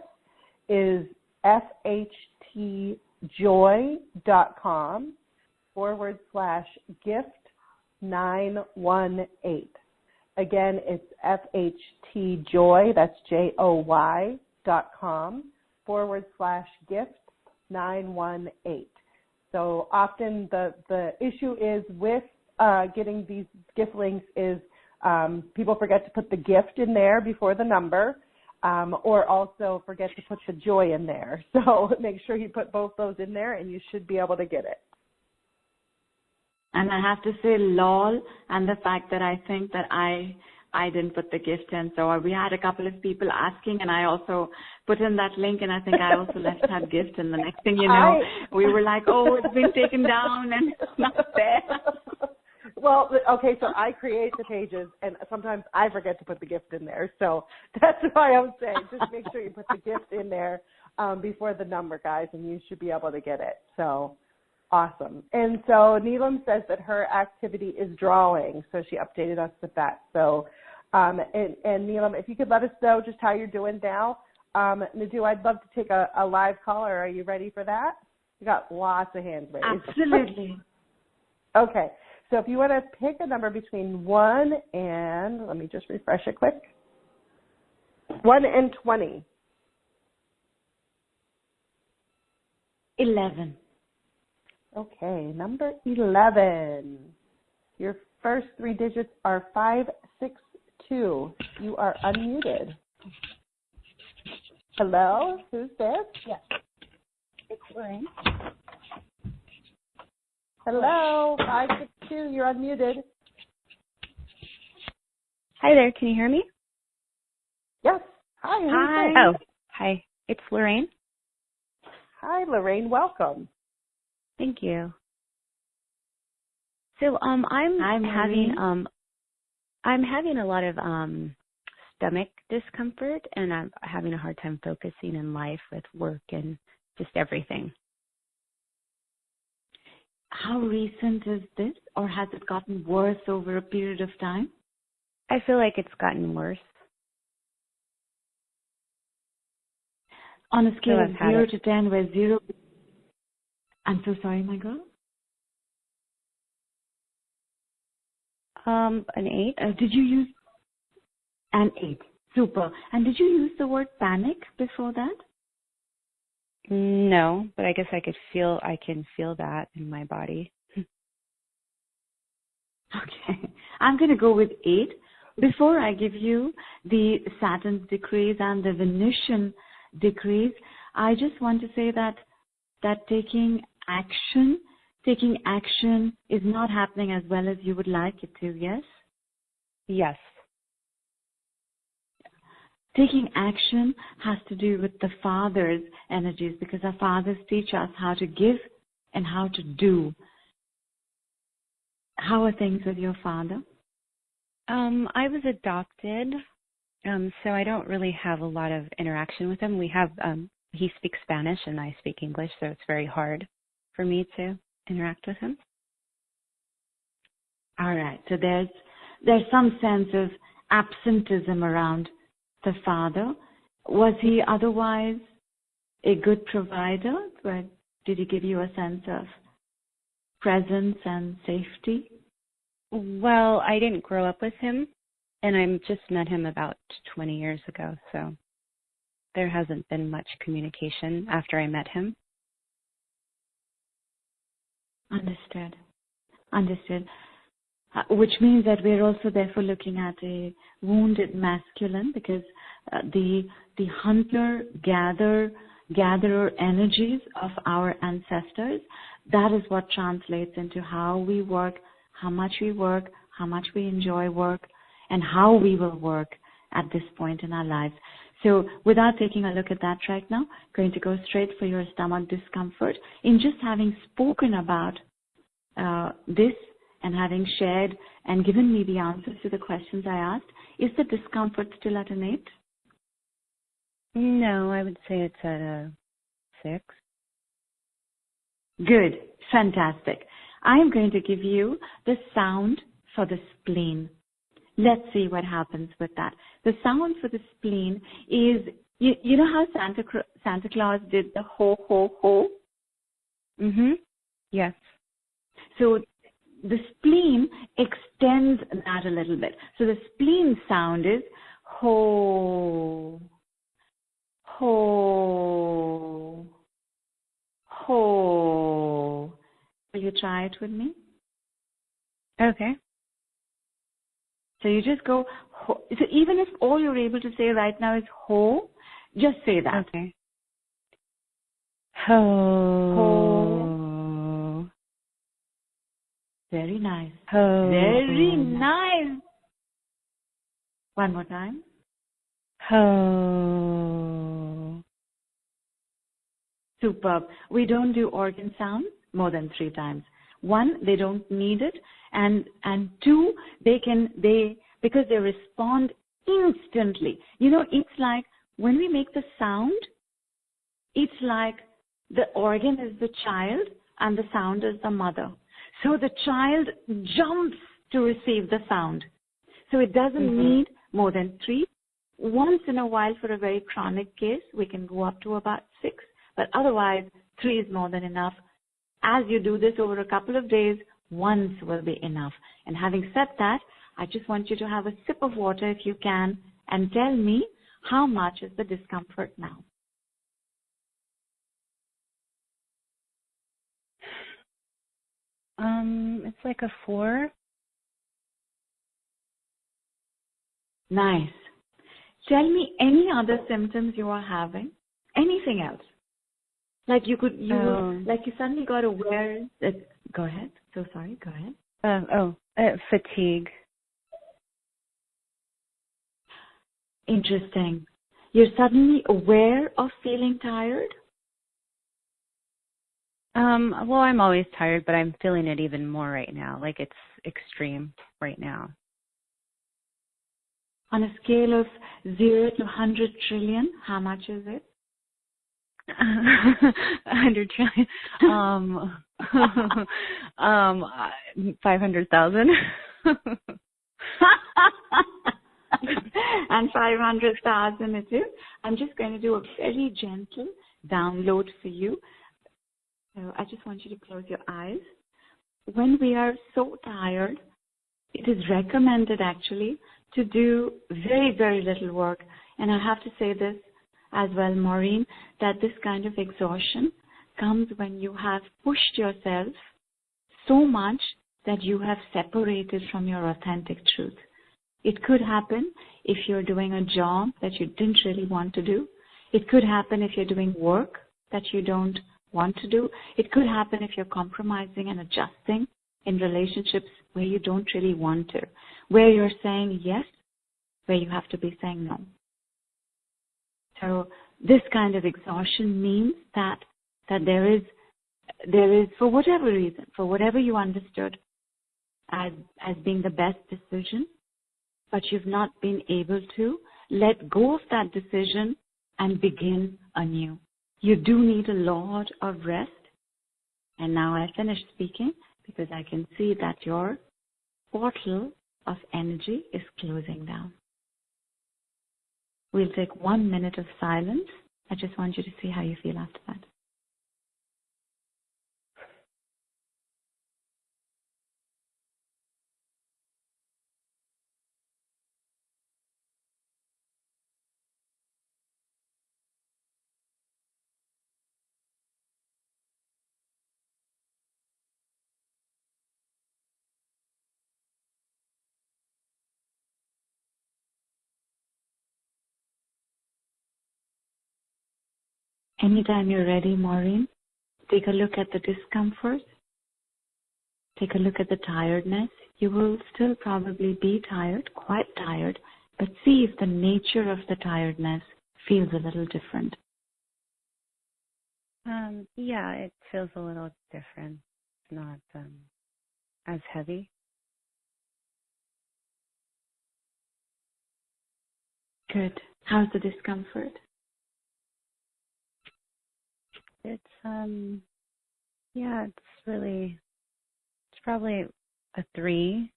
is FHTjoy.com/gift918. Again, it's FHTjoy, that's JOY.com/gift918. So often the issue is with getting these gift links is people forget to put the gift in there before the number, or also forget to put the joy in there. So make sure you put both those in there, and you should be able to get it. And I have to say, lol, and the fact that I think that I didn't put the gift in. So we had a couple of people asking, and I also put in that link, and I think I also left that gift. And the next thing you know, we were like, oh, it's been taken down, and it's not there. Well, okay, so I create the pages, and sometimes I forget to put the gift in there. So that's why I was saying, just make sure you put the gift in there before the number, guys, and you should be able to get it. So awesome. And so Neelam says that her activity is drawing, so she updated us with that. So, and Neelam, if you could let us know just how you're doing now. Nidhu, I'd love to take a live caller. Are you ready for that? We got lots of hands raised. Absolutely. Okay. So if you want to pick a number between 1 and, let me just refresh it quick, 1 and 20. 11. Okay, number 11. Your first 3 digits are 562. You are unmuted. Hello, who's this? Yes. It's Lorraine. Hello, 562. You're unmuted. Hi there. Can you hear me? Yes. Hi. Who's Hi. this? Oh, hi. It's Lorraine. Hi, Lorraine. Welcome. Thank you. So I'm having a lot of stomach discomfort, and I'm having a hard time focusing in life with work and just everything. How recent is this, or has it gotten worse over a period of time? I feel like it's gotten worse. On a scale of I've had 0 it. to 10, where 0... I'm so sorry, my girl. An 8. Did you use an 8? Super. And did you use the word panic before that? No, but I guess I can feel that in my body. Okay. I'm going to go with 8. Before I give you the Saturn's decrees and the Venusian decrees, I just want to say that taking action is not happening as well as you would like it to, yes? Yes. Taking action has to do with the Father's energies, because our fathers teach us how to give and how to do. How are things with your father? I was adopted, so I don't really have a lot of interaction with him. He speaks Spanish and I speak English, so it's very hard for me to interact with him. All right. So there's some sense of absenteeism around the father. Was he otherwise a good provider? But did he give you a sense of presence and safety? Well, I didn't grow up with him, and I just met him about 20 years ago, so there hasn't been much communication after I met him. Understood. Which means that we're also therefore looking at a wounded masculine, because the hunter-gatherer energies of our ancestors, that is what translates into how we work, how much we work, how much we enjoy work, and how we will work at this point in our lives. So without taking a look at that right now, going to go straight for your stomach discomfort. In just having spoken about this and having shared and given me the answers to the questions I asked, is the discomfort still at an 8? No, I would say it's at a 6. Good. Fantastic. I am going to give you the sound for the spleen. Let's see what happens with that. The sound for the spleen is, you know how Santa Claus did the ho, ho, ho? Mm-hmm. Yes. So the spleen extends that a little bit. So the spleen sound is ho, ho, ho. Will you try it with me? Okay. So you just go, ho. So even if all you're able to say right now is ho, just say that. Okay. Ho. Ho. Very nice. Ho. Very nice. One more time. Ho. Superb. We don't do organ sounds more than 3 times. 1, they don't need it, and 2, because they respond instantly. You know, it's like when we make the sound, it's like the organ is the child and the sound is the mother. So the child jumps to receive the sound. So it doesn't need more than 3. Once in a while, for a very chronic case, we can go up to about 6, but otherwise 3 is more than enough. As you do this over a couple of days, once will be enough. And having said that, I just want you to have a sip of water if you can and tell me how much is the discomfort now. It's like a 4. Nice. Tell me any other symptoms you are having. Anything else. Like you suddenly got aware that, go ahead. So sorry, go ahead. Fatigue. Interesting. You're suddenly aware of feeling tired? Well, I'm always tired, but I'm feeling it even more right now. Like it's extreme right now. On a scale of 0 to 100 trillion, how much is it? 100 trillion. 500,000. and 500 stars in it too. I'm just going to do a very gentle download for you. So I just want you to close your eyes. When we are so tired, it is recommended actually to do very, very little work. And I have to say this as well, Maureen, that this kind of exhaustion comes when you have pushed yourself so much that you have separated from your authentic truth. It could happen if you're doing a job that you didn't really want to do. It could happen if you're doing work that you don't want to do. It could happen if you're compromising and adjusting in relationships where you don't really want to, where you're saying yes, where you have to be saying no. So this kind of exhaustion means that there is, for whatever reason, for whatever you understood as being the best decision, but you've not been able to let go of that decision and begin anew. You do need a lot of rest. And now I finished speaking because I can see that your portal of energy is closing down. We'll take 1 minute of silence. I just want you to see how you feel after that. Anytime you're ready, Maureen, take a look at the discomfort. Take a look at the tiredness. You will still probably be tired, quite tired, but see if the nature of the tiredness feels a little different. Yeah, it feels a little different. It's not as heavy. Good. How's the discomfort? It's it's probably a 3.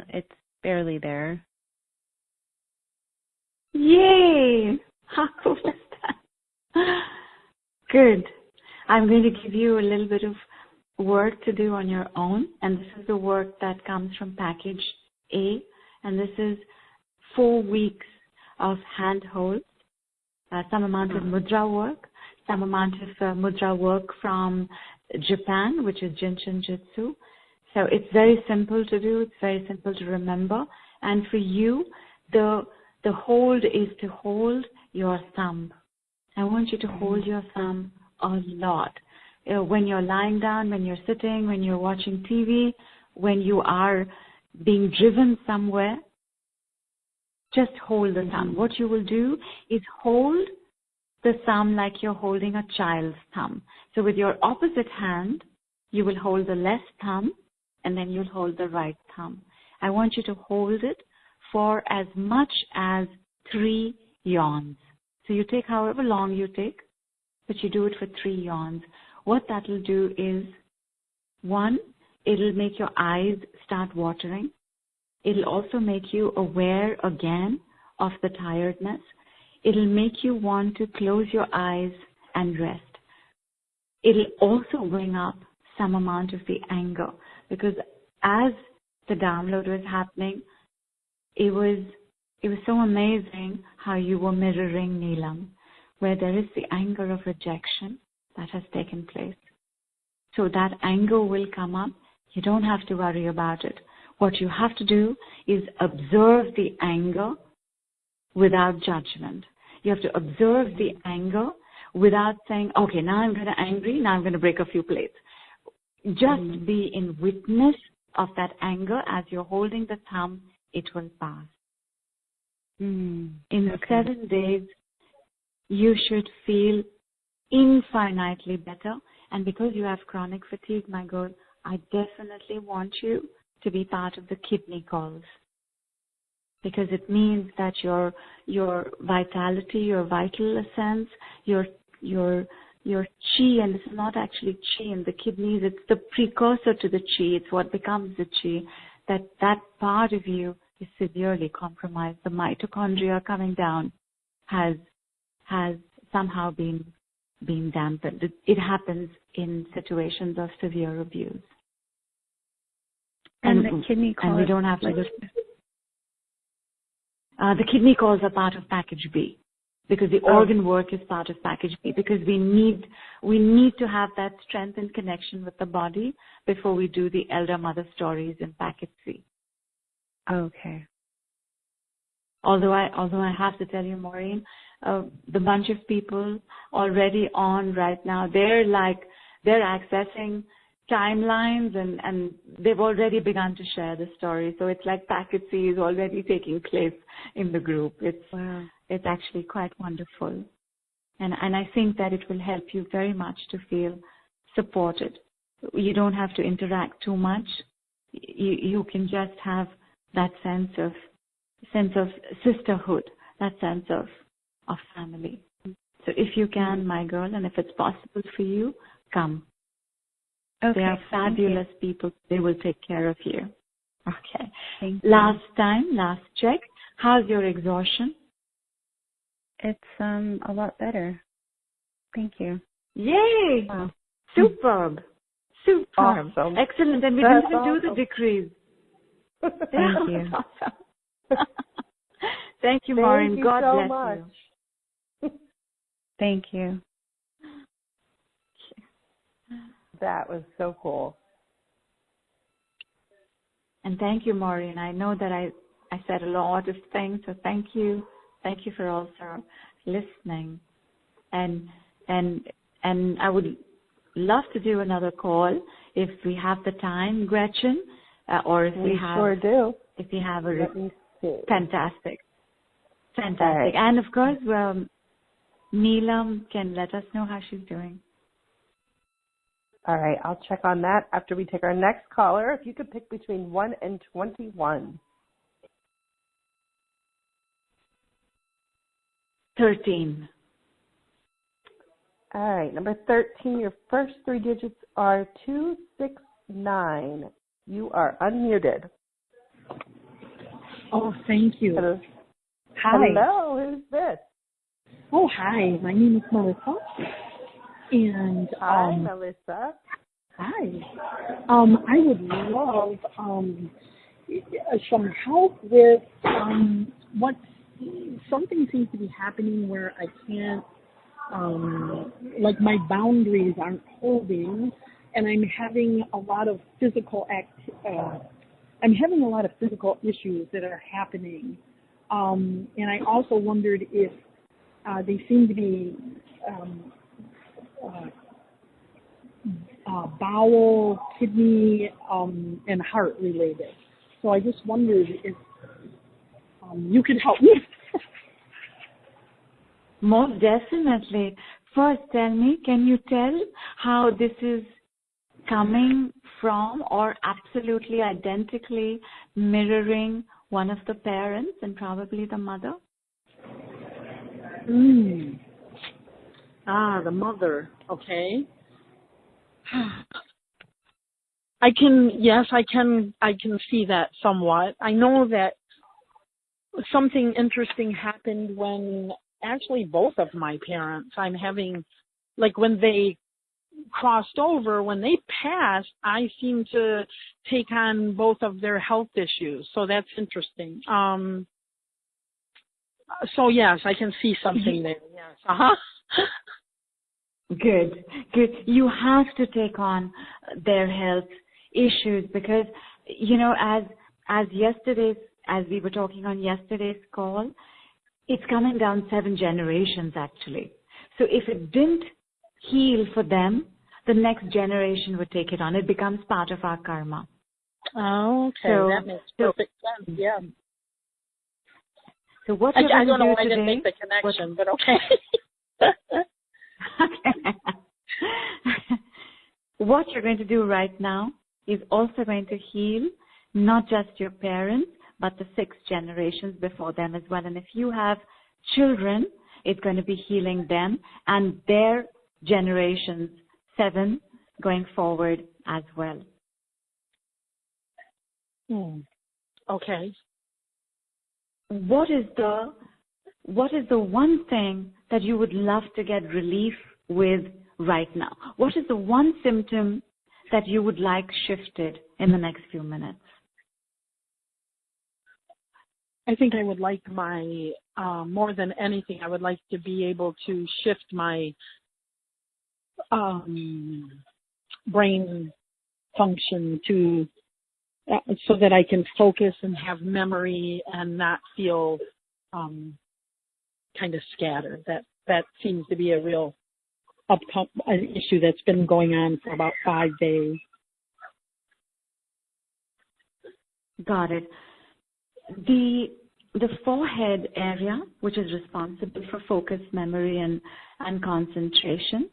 It's barely there. Yay! How cool is that? Good. I'm going to give you a little bit of work to do on your own, and this is the work that comes from package A, and this is 4 weeks of handholds, some amount of mudra work, some amount of mudra work from Japan, which is Jinshin Jitsu. So it's very simple to do. It's very simple to remember. And for you, the hold is to hold your thumb. I want you to hold your thumb a lot. When you're lying down, when you're sitting, when you're watching TV, when you are being driven somewhere, just hold the thumb. What you will do is hold the thumb like you're holding a child's thumb. So with your opposite hand, you will hold the left thumb and then you'll hold the right thumb. I want you to hold it for as much as 3 yawns. So you take however long you take, but you do it for 3 yawns. What that will do is, 1, it'll make your eyes start watering. It'll also make you aware again of the tiredness. It'll make you want to close your eyes and rest. It'll also bring up some amount of the anger, because as the download was happening, it was so amazing how you were mirroring Neelam, where there is the anger of rejection that has taken place. So that anger will come up. You don't have to worry about it. What you have to do is observe the anger without judgment. You have to observe the anger without saying, okay, now I'm going to angry, now I'm going to break a few plates. Just be in witness of that anger. As you're holding the thumb, it will pass. In 7 days, you should feel infinitely better. And because you have chronic fatigue, my girl, I definitely want you to be part of the kidney calls, because it means that your vitality, your vital essence, your chi, and this is not actually chi in the kidneys, it's the precursor to the chi, it's what becomes the chi, that part of you is severely compromised. The mitochondria coming down has somehow been dampened. It happens in situations of severe abuse. And the kidney calls. And we don't have to the kidney calls are part of package B, because the organ work is part of package B, because we need to have that strength and connection with the body before we do the elder mother stories in package C. Okay. Although I have to tell you, Maureen, the bunch of people already on right now, they're accessing timelines and they've already begun to share the story. So it's like packet C is already taking place in the group. It's actually quite wonderful. And I think that it will help you very much to feel supported. You don't have to interact too much. You can just have that sense of sisterhood, that sense of family. So if you can, my girl, and if it's possible for you, come. Okay. They are fabulous people. They will take care of you. Okay. Thank you. Last check. How's your exhaustion? It's a lot better. Thank you. Yay! Wow. Superb. Awesome. Excellent. And we didn't even do the decrees. Thank you. Awesome. Thank you, Maureen. Thank you God so bless much. you. Thank you. That was so cool. And thank you, Maureen. I know that I said a lot of things, so thank you. Thank you for also listening. And I would love to do another call if we have the time, Gretchen, or if we have. Sure do. If we have a Let me see. Fantastic. Right. And of course, Neelam can let us know how she's doing. All right, I'll check on that after we take our next caller. If you could pick between 1 and 21. 13. All right, number 13, your first three digits are 269. You are unmuted. Oh, thank you. Hello. Hi. Hello, who's this? Oh, hi. My name is Melissa. And Hi, Melissa. hi. I would love some help with what something seems to be happening where I can't, like my boundaries aren't holding, and I'm having a lot of physical issues that are happening. And I also wondered if they seem to be bowel, kidney, and heart related. So I just wondered if you could help me. Most definitely. First, tell me, can you tell how this is coming from or absolutely identically mirroring one of the parents and probably the mother? The mother. Okay. I can see that somewhat. I know that something interesting happened when actually both of my parents, I'm having, like when they crossed over, when they passed, I seem to take on both of their health issues. So that's interesting. So yes, I can see something there. Yes. Uh-huh. Good. You have to take on their health issues because, as we were talking on yesterday's call, it's coming down 7 generations actually. So if it didn't heal for them, the next generation would take it on. It becomes part of our karma. Oh, okay. So, that makes perfect sense. Yeah. So what I you're don't know going why I to do didn't today, make the connection, but okay. What you're going to do right now is also going to heal not just your parents, but the 6 generations before them as well. And if you have children, it's going to be healing them and their generations 7 going forward as well. Okay. what is the one thing that you would love to get relief with right now? What is the one symptom that you would like shifted in the next few minutes? I think I would like my, more than anything, I would like to be able to shift my brain function to so that I can focus and have memory and not feel kind of scattered. That seems to be a real an issue that's been going on for about 5 days. Got it. The forehead area, which is responsible for focus, memory, and concentration,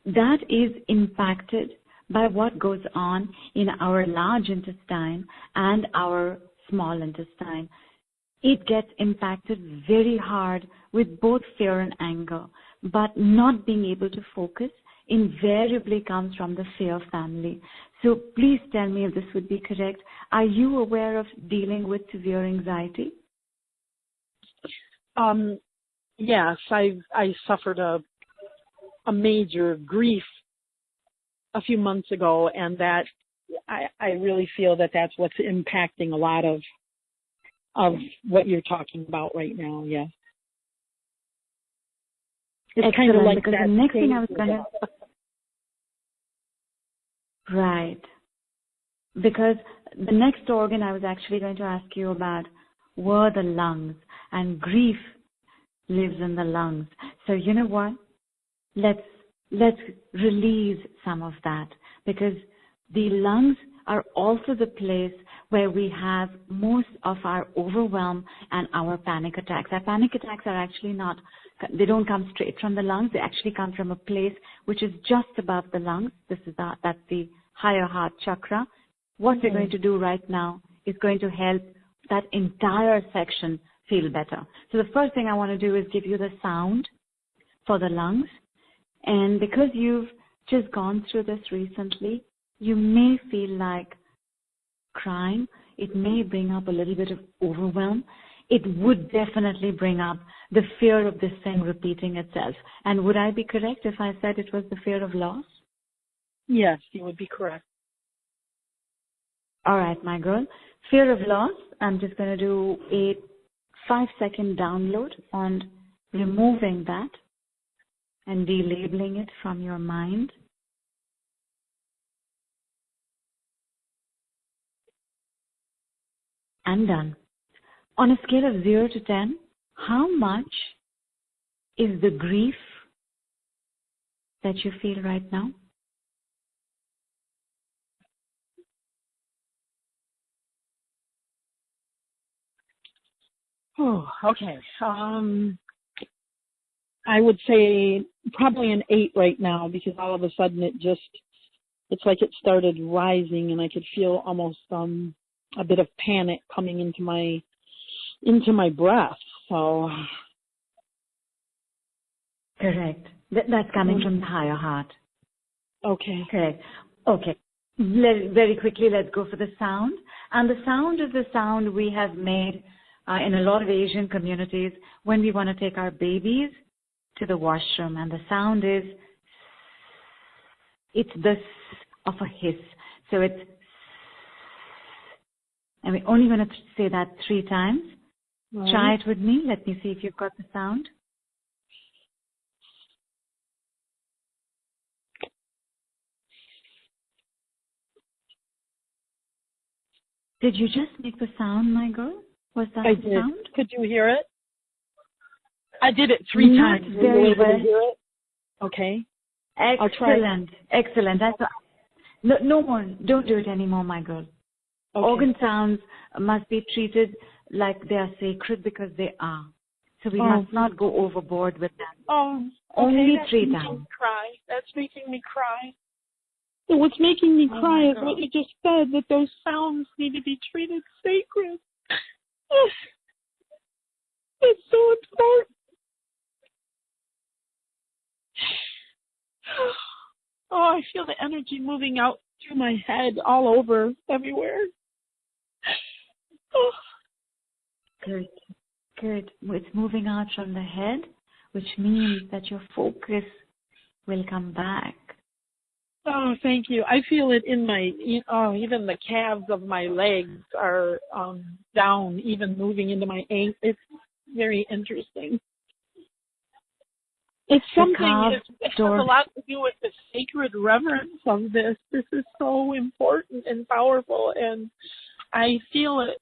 that is impacted by what goes on in our large intestine and our small intestine. It gets impacted very hard with both fear and anger, but not being able to focus invariably comes from the fear family. So please tell me if this would be correct. Are you aware of dealing with severe anxiety? Yes, I suffered a major grief a few months ago, and that I really feel that that's what's impacting a lot of what you're talking about right now. Yes, it's kind of like because that. The next thing I was going to right, because the next organ I was actually going to ask you about were the lungs, and grief lives in the lungs. So you know what? Let's release some of that, because the lungs are also the place where we have most of our overwhelm and our panic attacks. Our panic attacks are actually they don't come straight from the lungs. They actually come from a place which is just above the lungs. That's the higher heart chakra. What we're going to do right now is going to help that entire section feel better. So the first thing I want to do is give you the sound for the lungs. And because you've just gone through this recently, you may feel like crying. It may bring up a little bit of overwhelm. It would definitely bring up the fear of this thing repeating itself. And would I be correct if I said it was the fear of loss? Yes, you would be correct. All right, my girl. Fear of loss, I'm just going to do a 5-second download on removing that and delabeling it from your mind. And done. On a scale of 0 to 10, how much is the grief that you feel right now? Oh, okay. I would say probably an 8 right now, because all of a sudden it's like it started rising, and I could feel almost a bit of panic coming into my breath. So correct. That's coming from the higher heart. Okay. Correct. Okay. Very quickly, let's go for the sound. And the sound is the sound we have made in a lot of Asian communities when we want to take our babies to the washroom. And the sound it's the of a hiss. So it's, and we're only going to say that 3 times. Right. Try it with me. Let me see if you've got the sound. Did you just make the sound, my girl? Was that I the did. sound? Could you hear it? I did it 3 times. Not very well. Hear it? Okay. Excellent. I'll try. Excellent. No more. Don't do it anymore, my girl. Okay. Organ sounds must be treated like they are sacred, because they are. So we must not go overboard with them. Oh, okay. Only That's 3 making times. Me cry. That's making me cry. So what's making me cry is what you just said, that those sounds need to be treated sacred. It's so important. Oh, I feel the energy moving out through my head, all over, everywhere. Oh. Good. Good. It's moving out from the head, which means that your focus will come back. Oh, thank you. I feel it in my, even the calves of my legs are down, even moving into my ankle. It's very interesting. It's something, it has a lot to do with the sacred reverence of this. This is so important and powerful, and I feel it.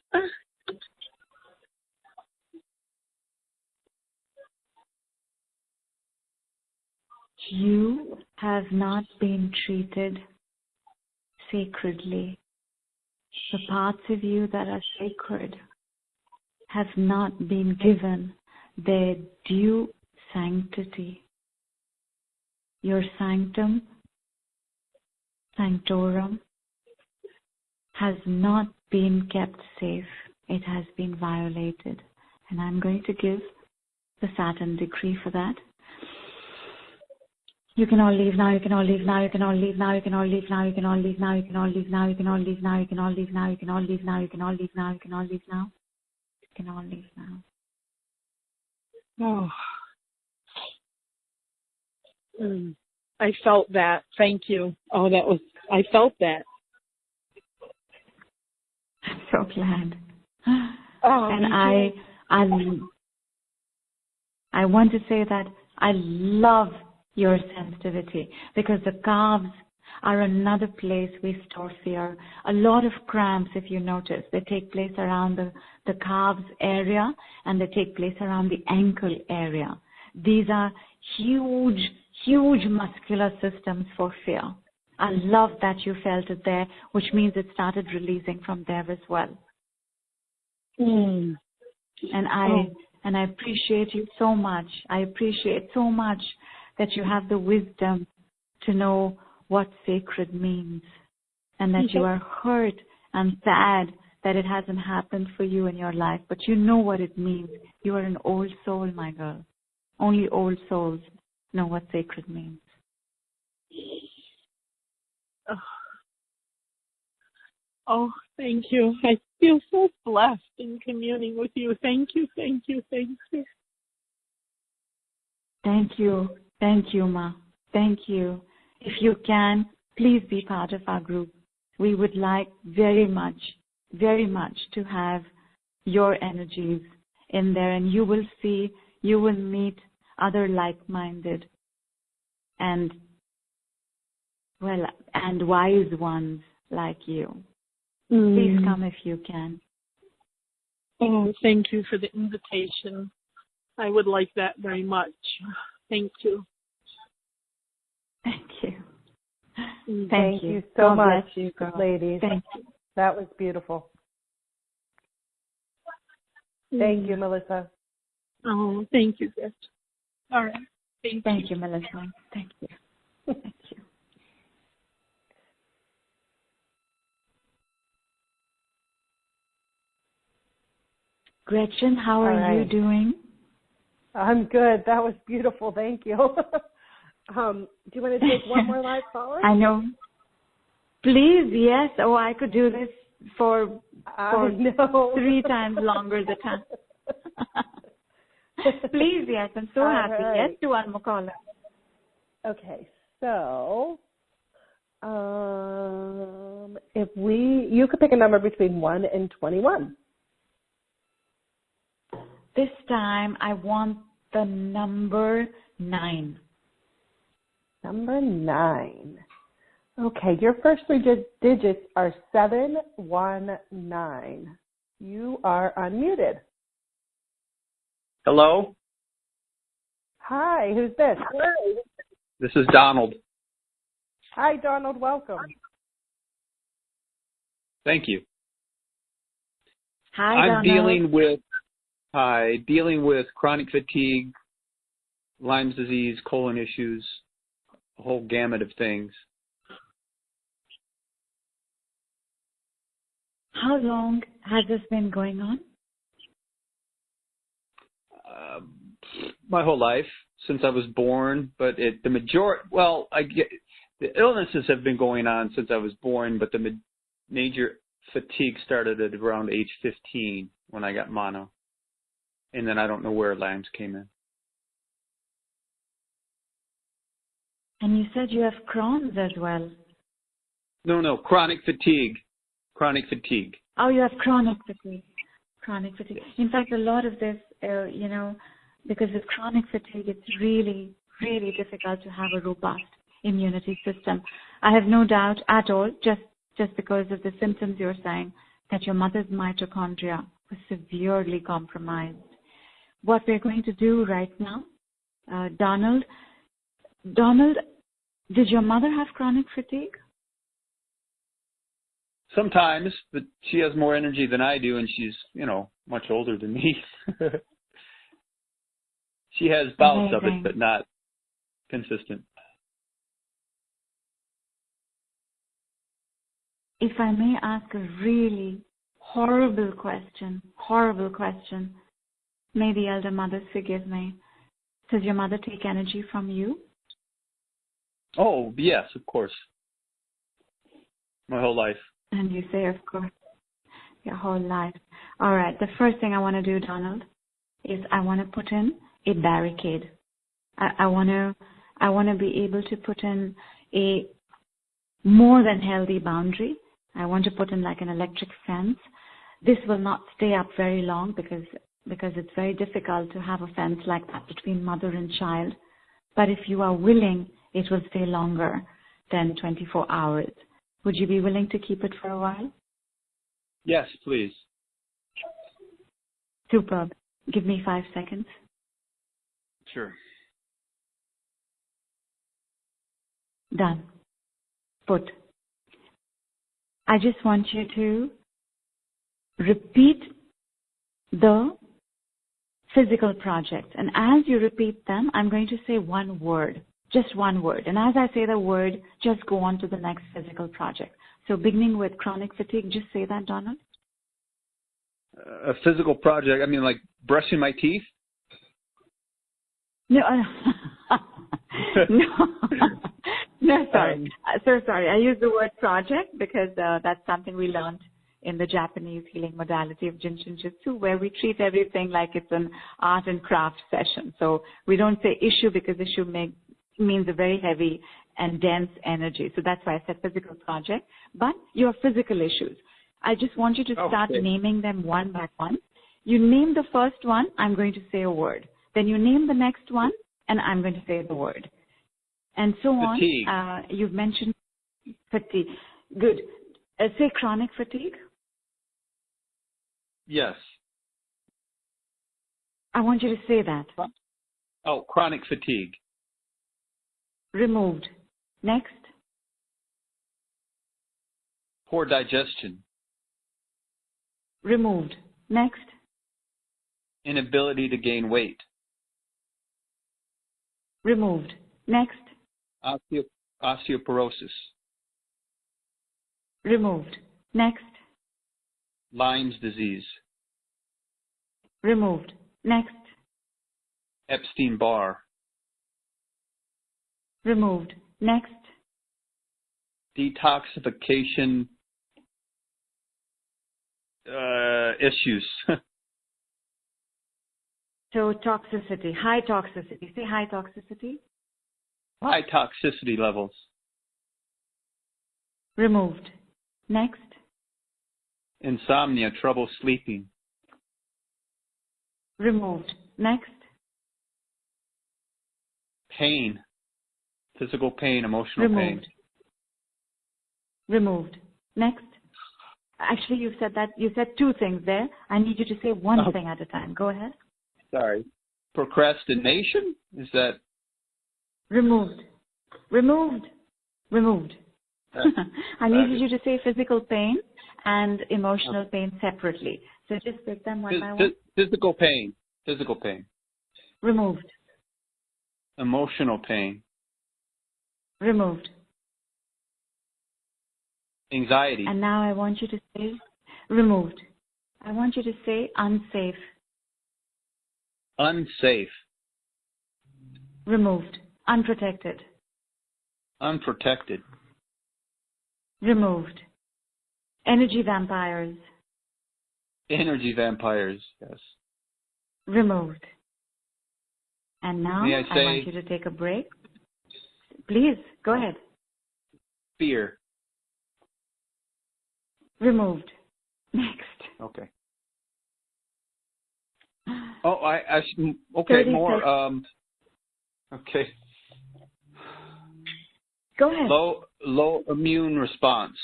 You have not been treated sacredly. The parts of you that are sacred have not been given their due sanctity. Your sanctum, sanctorum, has not been kept safe. It has been violated. And I'm going to give the Saturn decree for that. You can all leave now, you can all leave now, you can all leave now, you can all leave now, you can all leave now, you can all leave now, you can all leave now, you can all leave now, you can all leave now, you can all leave now, you can all leave now, you can all leave now. Oh. I felt that. Thank you. Oh, I felt that. I'm so glad. Oh, and I want to say that I love your sensitivity, because the calves are another place we store fear. A lot of cramps, if you notice, they take place around the calves area, and they take place around the ankle area. These are huge muscular systems for fear. I love that you felt it there, which means it started releasing from there as well. And I appreciate you so much. I appreciate so much that you have the wisdom to know what sacred means, and that you are hurt and sad that it hasn't happened for you in your life, but you know what it means. You are an old soul, my girl. Only old souls know what sacred means. Oh, thank you. I feel so blessed in communing with you. Thank you, thank you, thank you. Thank you. Thank you, Ma. Thank you. If you can, please be part of our group. We would like very much to have your energies in there, and you will meet other like-minded and wise ones like you. Please come if you can. Oh, thank you for the invitation. I would like that very much. Thank you. Thank you. Thank you so God much, bless you, girl. ladies. Thank you. That was beautiful. Thank you, Melissa. Oh, thank you, Beth. All right. Thank you, Melissa. Thank you. Thank you. Gretchen, how are you doing? I'm good. That was beautiful. Thank you. Do you want to take one more live caller? I know. Please, yes. Oh, I could do this for 3 times longer the time. Please, yes. I'm so happy. Right. Yes, to one more caller. Okay, so you could pick a number between 1 and 21. This time I want the number 9. Number 9. Okay, your first 3 digits are 719. You are unmuted. Hello? Hi, who's this? This is Donald. Hi, Donald. Welcome. Thank you. Hi, I'm Donald. dealing with chronic fatigue, Lyme's disease, colon issues, a whole gamut of things. How long has this been going on? My whole life, since I was born, but the illnesses have been going on since I was born, but the major fatigue started at around age 15 when I got mono. And then I don't know where Lyme's came in. And you said you have Crohn's as well. No, chronic fatigue. Chronic fatigue. Oh, you have chronic fatigue. Chronic fatigue. In fact, a lot of this, because of chronic fatigue, it's really, really difficult to have a robust immunity system. I have no doubt at all, just because of the symptoms you're saying, that your mother's mitochondria was severely compromised. What we're going to do right now, Donald, did your mother have chronic fatigue? Sometimes, but she has more energy than I do, and she's, much older than me. She has bouts of it, but not consistent. If I may ask a really horrible question, may the elder mothers forgive me. Does your mother take energy from you? Oh, yes, of course. My whole life. And you say, of course, your whole life. All right, the first thing I want to do, Donald, is I want to put in a barricade. I want to be able to put in a more than healthy boundary. I want to put in like an electric fence. This will not stay up very long because it's very difficult to have a fence like that between mother and child. But if you are willing, it will stay longer than 24 hours. Would you be willing to keep it for a while? Yes, please. Superb. Give me 5 seconds. Sure. Done. Put. I just want you to repeat the physical projects. And as you repeat them, I'm going to say one word, just one word. And as I say the word, just go on to the next physical project. So beginning with chronic fatigue, just say that, Donald. A physical project, I mean like brushing my teeth? No, no, sorry. So sorry. I use the word project because that's something we learned in the Japanese healing modality of Jinshinjutsu, where we treat everything like it's an art and craft session. So we don't say issue because issue means a very heavy and dense energy. So that's why I said physical project. But your physical issues, I just want you to start naming them one by one. You name the first one, I'm going to say a word. Then you name the next one, and I'm going to say the word. And so fatigue. On. You've mentioned fatigue. Good. Say chronic fatigue. Yes. I want you to say that. Oh, chronic fatigue. Removed. Next. Poor digestion. Removed. Next. Inability to gain weight. Removed. Next. Osteoporosis. Removed. Next. Lyme's disease. Removed. Next. Epstein-Barr. Removed. Next. Detoxification issues. So toxicity, high toxicity. Say high toxicity. High toxicity levels. Removed. Next. Insomnia, trouble sleeping. Removed. Next. Pain. Physical pain, emotional pain. Removed. Next. Actually, you said two things there. I need you to say one thing at a time. Go ahead. Sorry. Procrastination? Is that? Removed. I needed you to say physical pain and emotional pain separately. So just pick them one by one. Physical pain. Removed. Emotional pain. Removed. Anxiety. And now I want you to say removed. I want you to say unsafe. Unsafe. Removed. Unprotected. Unprotected. Removed. Energy vampires. Energy vampires, yes. Removed. And now May I I say- want you to take a break. Please, go ahead. Fear. Removed. Next. Okay. Oh, I okay, 30 more, seconds. okay. Go ahead. Low immune response.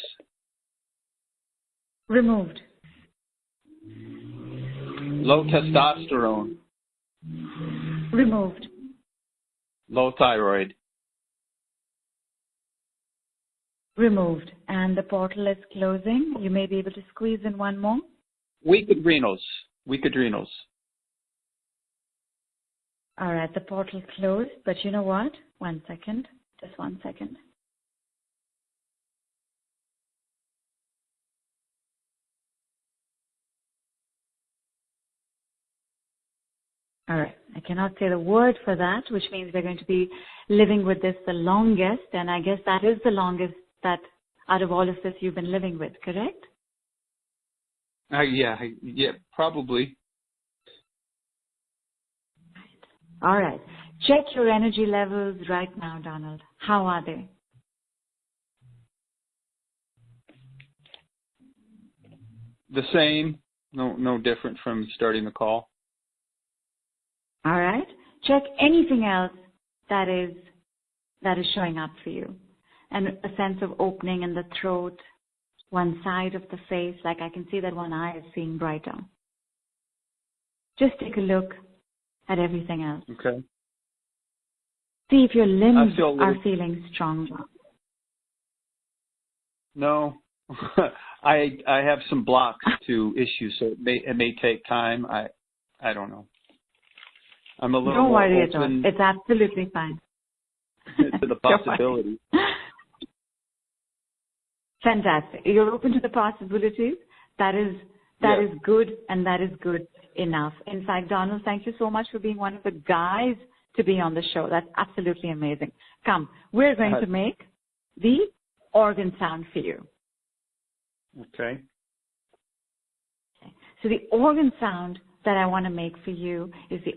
Removed. Low testosterone. Removed. Low thyroid. Removed. And the portal is closing. You may be able to squeeze in one more. Weak adrenals. Weak adrenals. All right, the portal closed, but you know what? 1 second. Just 1 second. All right, I cannot say the word for that, which means we're going to be living with this the longest, and I guess that is the longest that out of all of this you've been living with, correct? Yeah, probably. All right. Check your energy levels right now, Donald. How are they? The same. No different from starting the call. All right. Check anything else that is showing up for you. And a sense of opening in the throat, one side of the face, like I can see that one eye is seeing brighter. Just take a look at everything else. Okay. See if your limbs feel a little- are feeling stronger. No. I have some blocks to issues, so it may take time. I don't know. I'm a little Don't more worry at all. open It's absolutely fine. to the possibility. Fantastic. You're open to the possibilities. That is good, and that is good enough. In fact, Donald, thank you so much for being one of the guys to be on the show. That's absolutely amazing. Come, we're going to make the organ sound for you. Okay. So the organ sound that I want to make for you is the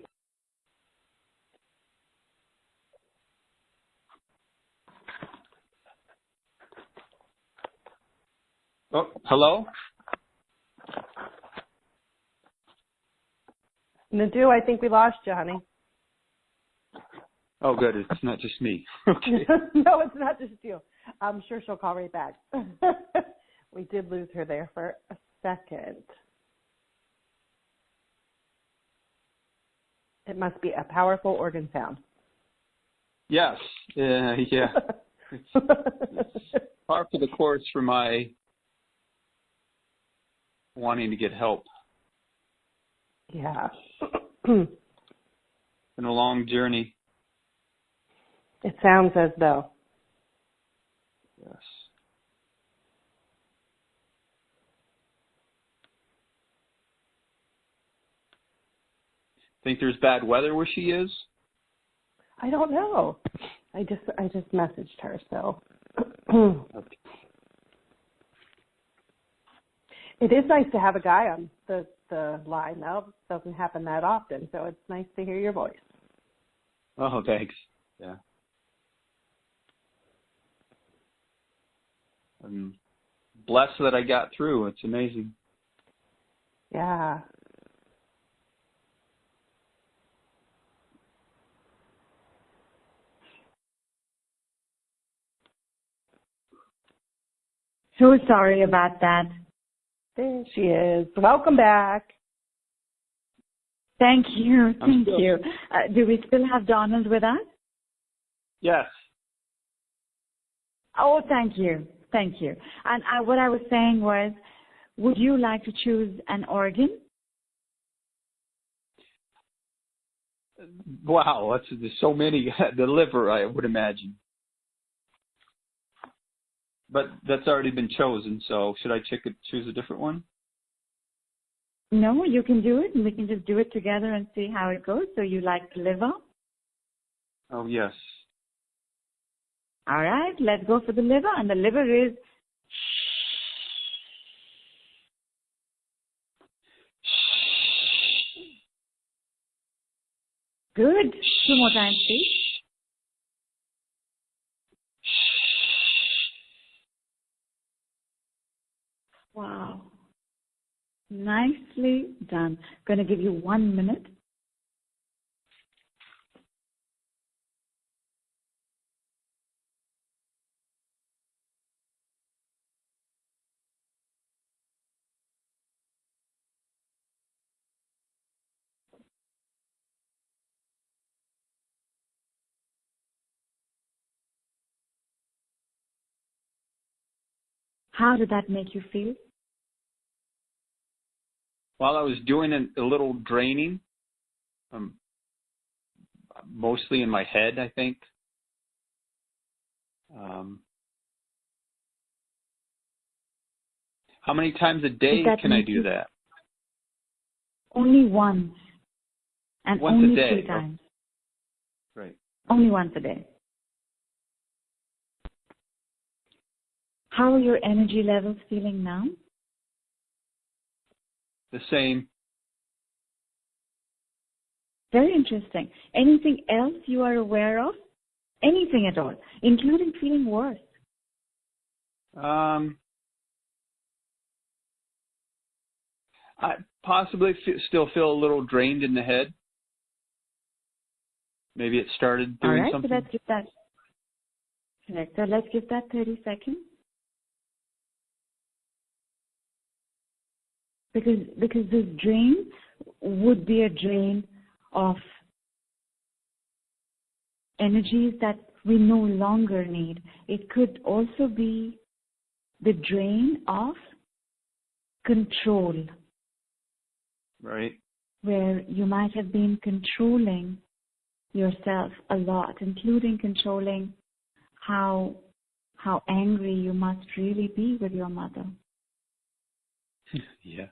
Oh, hello? Nidhu, I think we lost you, honey. Oh, good. It's not just me. Okay. No, it's not just you. I'm sure she'll call right back. We did lose her there for a second. It must be a powerful organ sound. Yes. Yeah. It's par for the course for my wanting to get help. Yeah. Been a long journey. It sounds as though. Yes. Think there's bad weather where she is? I don't know. I just messaged her, so. Okay. It is nice to have a guy on the line, though. It doesn't happen that often, so it's nice to hear your voice. Oh, thanks. Yeah. I'm blessed that I got through. It's amazing. Yeah. So sorry about that. There she is. Welcome back. Thank you. Thank still- you. Do we still have Donald with us? Yes. Oh, thank you. Thank you. And what I was saying was, would you like to choose an organ? Wow, there's so many. The liver, I would imagine. But that's already been chosen, so should I choose a different one? No, you can do it, and we can just do it together and see how it goes. So you like the liver? Oh, yes. All right, let's go for the liver. And the liver is Good. 2 more times, please. Wow. Nicely done. Going to give you 1 minute. How did that make you feel? While I was doing a little draining, mostly in my head, I think. How many times a day can I do that? Only once. And once only a day. 3 times. Oh, right. Only once a day. How are your energy levels feeling now? The same. Very interesting. Anything else you are aware of? Anything at all, including feeling worse? I possibly still feel a little drained in the head. Maybe it started doing something. All right, so let's give that. Correct. So let's give that 30 seconds. Because this drain would be a drain of energies that we no longer need. It could also be the drain of control. Right. Where you might have been controlling yourself a lot, including controlling how angry you must really be with your mother. Yeah.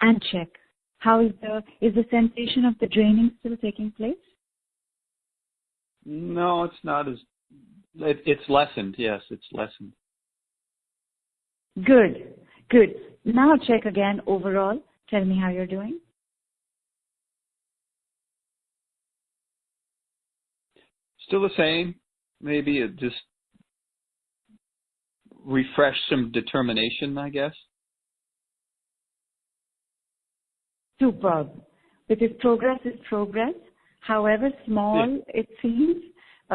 And check. How is the sensation of the draining still taking place? No, it's not it's lessened. Yes, it's lessened. Good. Now check again overall. Tell me how you're doing. Still the same. Maybe it just refresh some determination, I guess. Superb. Because progress is progress, however small it seems,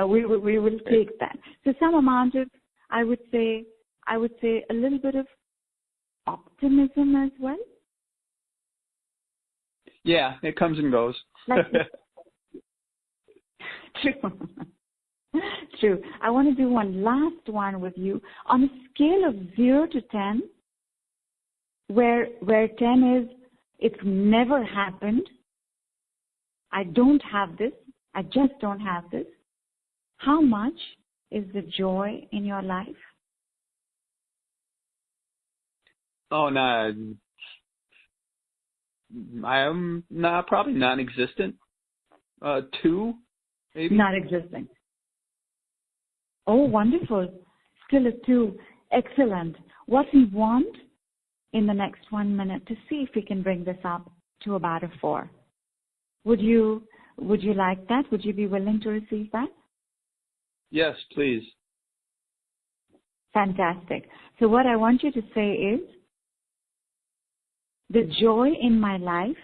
we will take that. So some amount of, I would say a little bit of optimism as well. Yeah, it comes and goes. True. I want to do one last one with you. On a scale of 0 to 10, where 10 is, it's never happened. I don't have this. I just don't have this. How much is the joy in your life? Oh, no. I'm probably non-existent. 2, maybe. Non-existent. Oh, wonderful. Still a 2. Excellent. What we want in the next 1 minute to see if we can bring this up to about a 4. Would you like that? Would you be willing to receive that? Yes, please. Fantastic. So what I want you to say is, the joy in my life.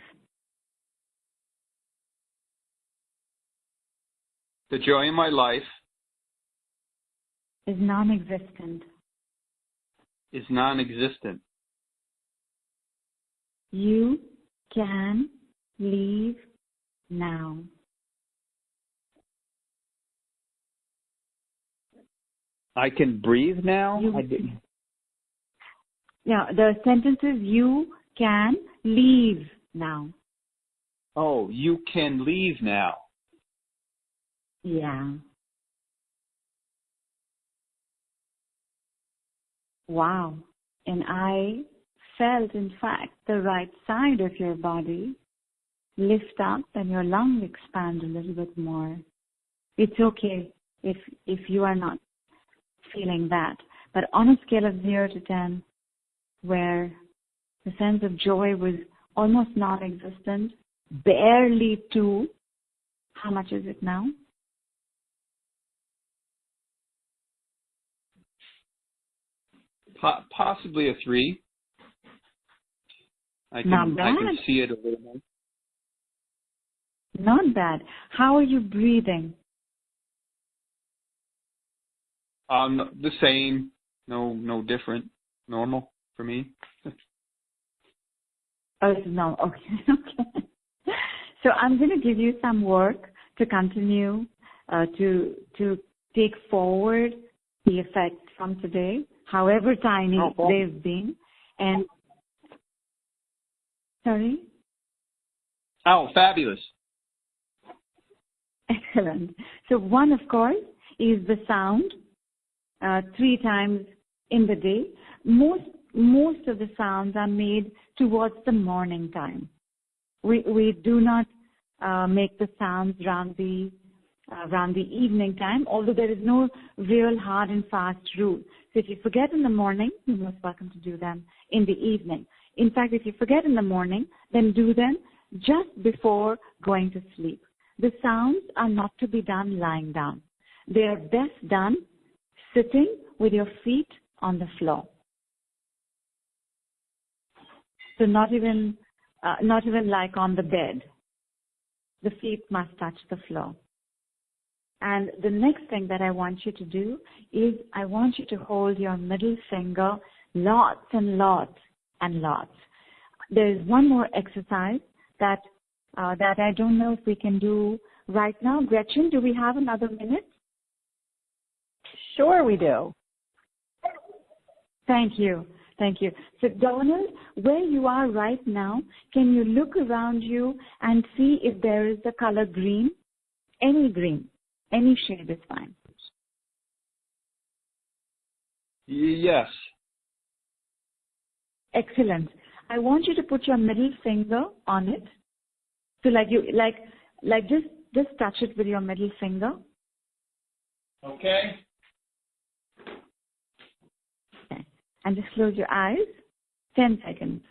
The joy in my life is non-existent. Is non-existent. You can leave now. I can breathe now? Yeah, the sentence is you can leave now. Oh, you can leave now. Yeah. Wow. And I felt, in fact, the right side of your body lift up and your lungs expand a little bit more. It's okay if you are not feeling that. But on a scale of 0 to 10, where the sense of joy was almost non-existent, barely 2. How much is it now? Possibly a 3. I Not bad. I can see it a little more. Not bad. How are you breathing? The same. No different. Normal for me. Oh, no. Okay. Okay. So I'm going to give you some work to continue to take forward the effects from today, however tiny they've been. And sorry? Oh, fabulous. Excellent. So one, of course, is the sound 3 times in the day. Most of the sounds are made towards the morning time. We do not make the sounds around the evening time, although there is no real hard and fast rule. So if you forget in the morning, you're most welcome to do them in the evening. In fact, if you forget in the morning, then do them just before going to sleep. The sounds are not to be done lying down. They are best done sitting with your feet on the floor. So not even like on the bed. The feet must touch the floor. And the next thing that I want you to do is I want you to hold your middle finger lots and lots and lots. There is one more exercise that I don't know if we can do right now. Gretchen, do we have another minute? Sure we do. Thank you. Thank you. So, Donald, where you are right now, can you look around you and see if there is the color green? Any shade is fine. Yes. Excellent. I want you to put your middle finger on it. So, just touch it with your middle finger. Okay. And just close your eyes. 10 seconds.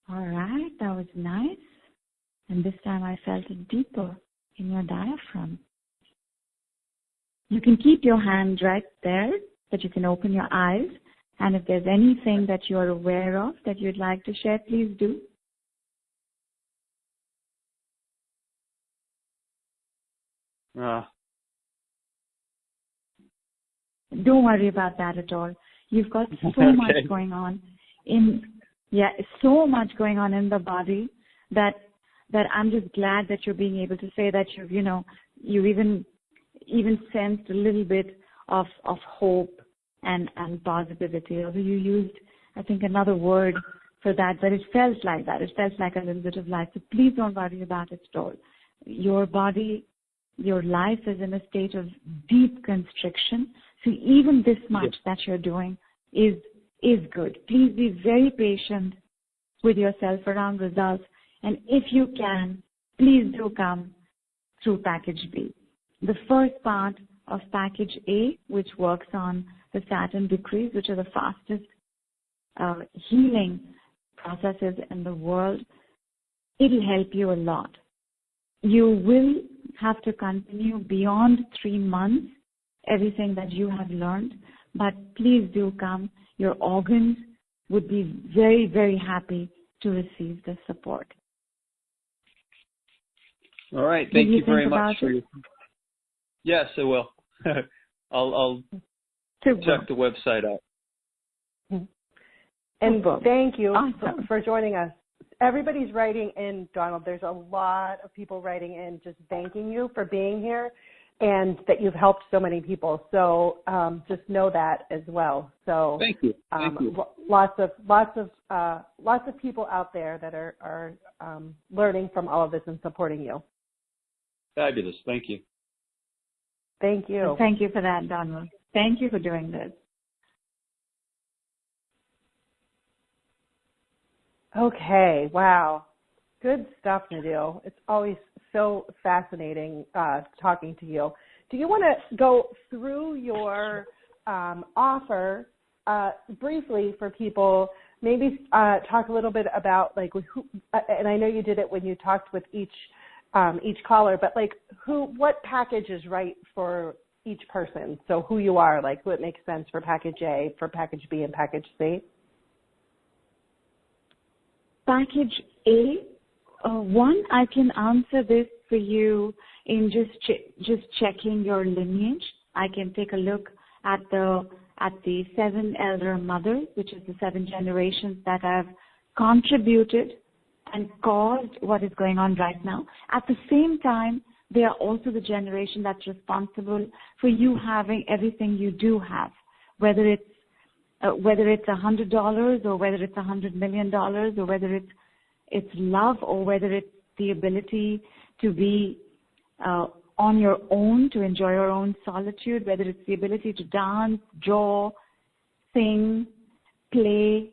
All right, that was nice. And this time I felt it deeper in your diaphragm. You can keep your hand right there, but you can open your eyes. And if there's anything that you're aware of that you'd like to share, please do. Don't worry about that at all. You've got so much going on so much going on in the body that I'm just glad that you're being able to say that you even sensed a little bit of hope and positivity. Although you used, I think, another word for that, but it felt like that. It felt like a little bit of life. So please don't worry about it at all. Your body, your life is in a state of deep constriction. So even this much that you're doing is good. Please be very patient with yourself around results. And if you can, please do come through package B. The first part of package A, which works on the Saturn decrees, which are the fastest healing processes in the world, it'll help you a lot. You will have to continue beyond 3 months everything that you have learned, but please do come. Your organs would be very, very happy to receive the support. All right. Thank you very much for your... Yes, I will. I'll check the website out. And thank you for joining us. Everybody's writing in, Donald. There's a lot of people writing in just thanking you for being here and that you've helped so many people. So just know that as well. So thank you. Thank you. Lots of people out there that are learning from all of this and supporting you. Fabulous. Thank you. Thank you. Thank you for that, Donald. Thank you for doing this. Okay, wow. Good stuff, Nidhu. It's always so fascinating talking to you. Do you want to go through your offer briefly for people? Maybe talk a little bit about like who, and I know you did it when you talked with each caller, but like what package is right for each person? So who you are, like who it makes sense for package A, for package B, and package C. Package A, one, I can answer this for you in just checking your lineage. I can take a look at the 7 elder mothers, which is the 7 generations that have contributed and caused what is going on right now. At the same time, they are also the generation that's responsible for you having everything you do have, whether it's $100 or whether it's $100 million or whether it's love or whether it's the ability to be on your own, to enjoy your own solitude, whether it's the ability to dance, draw, sing, play,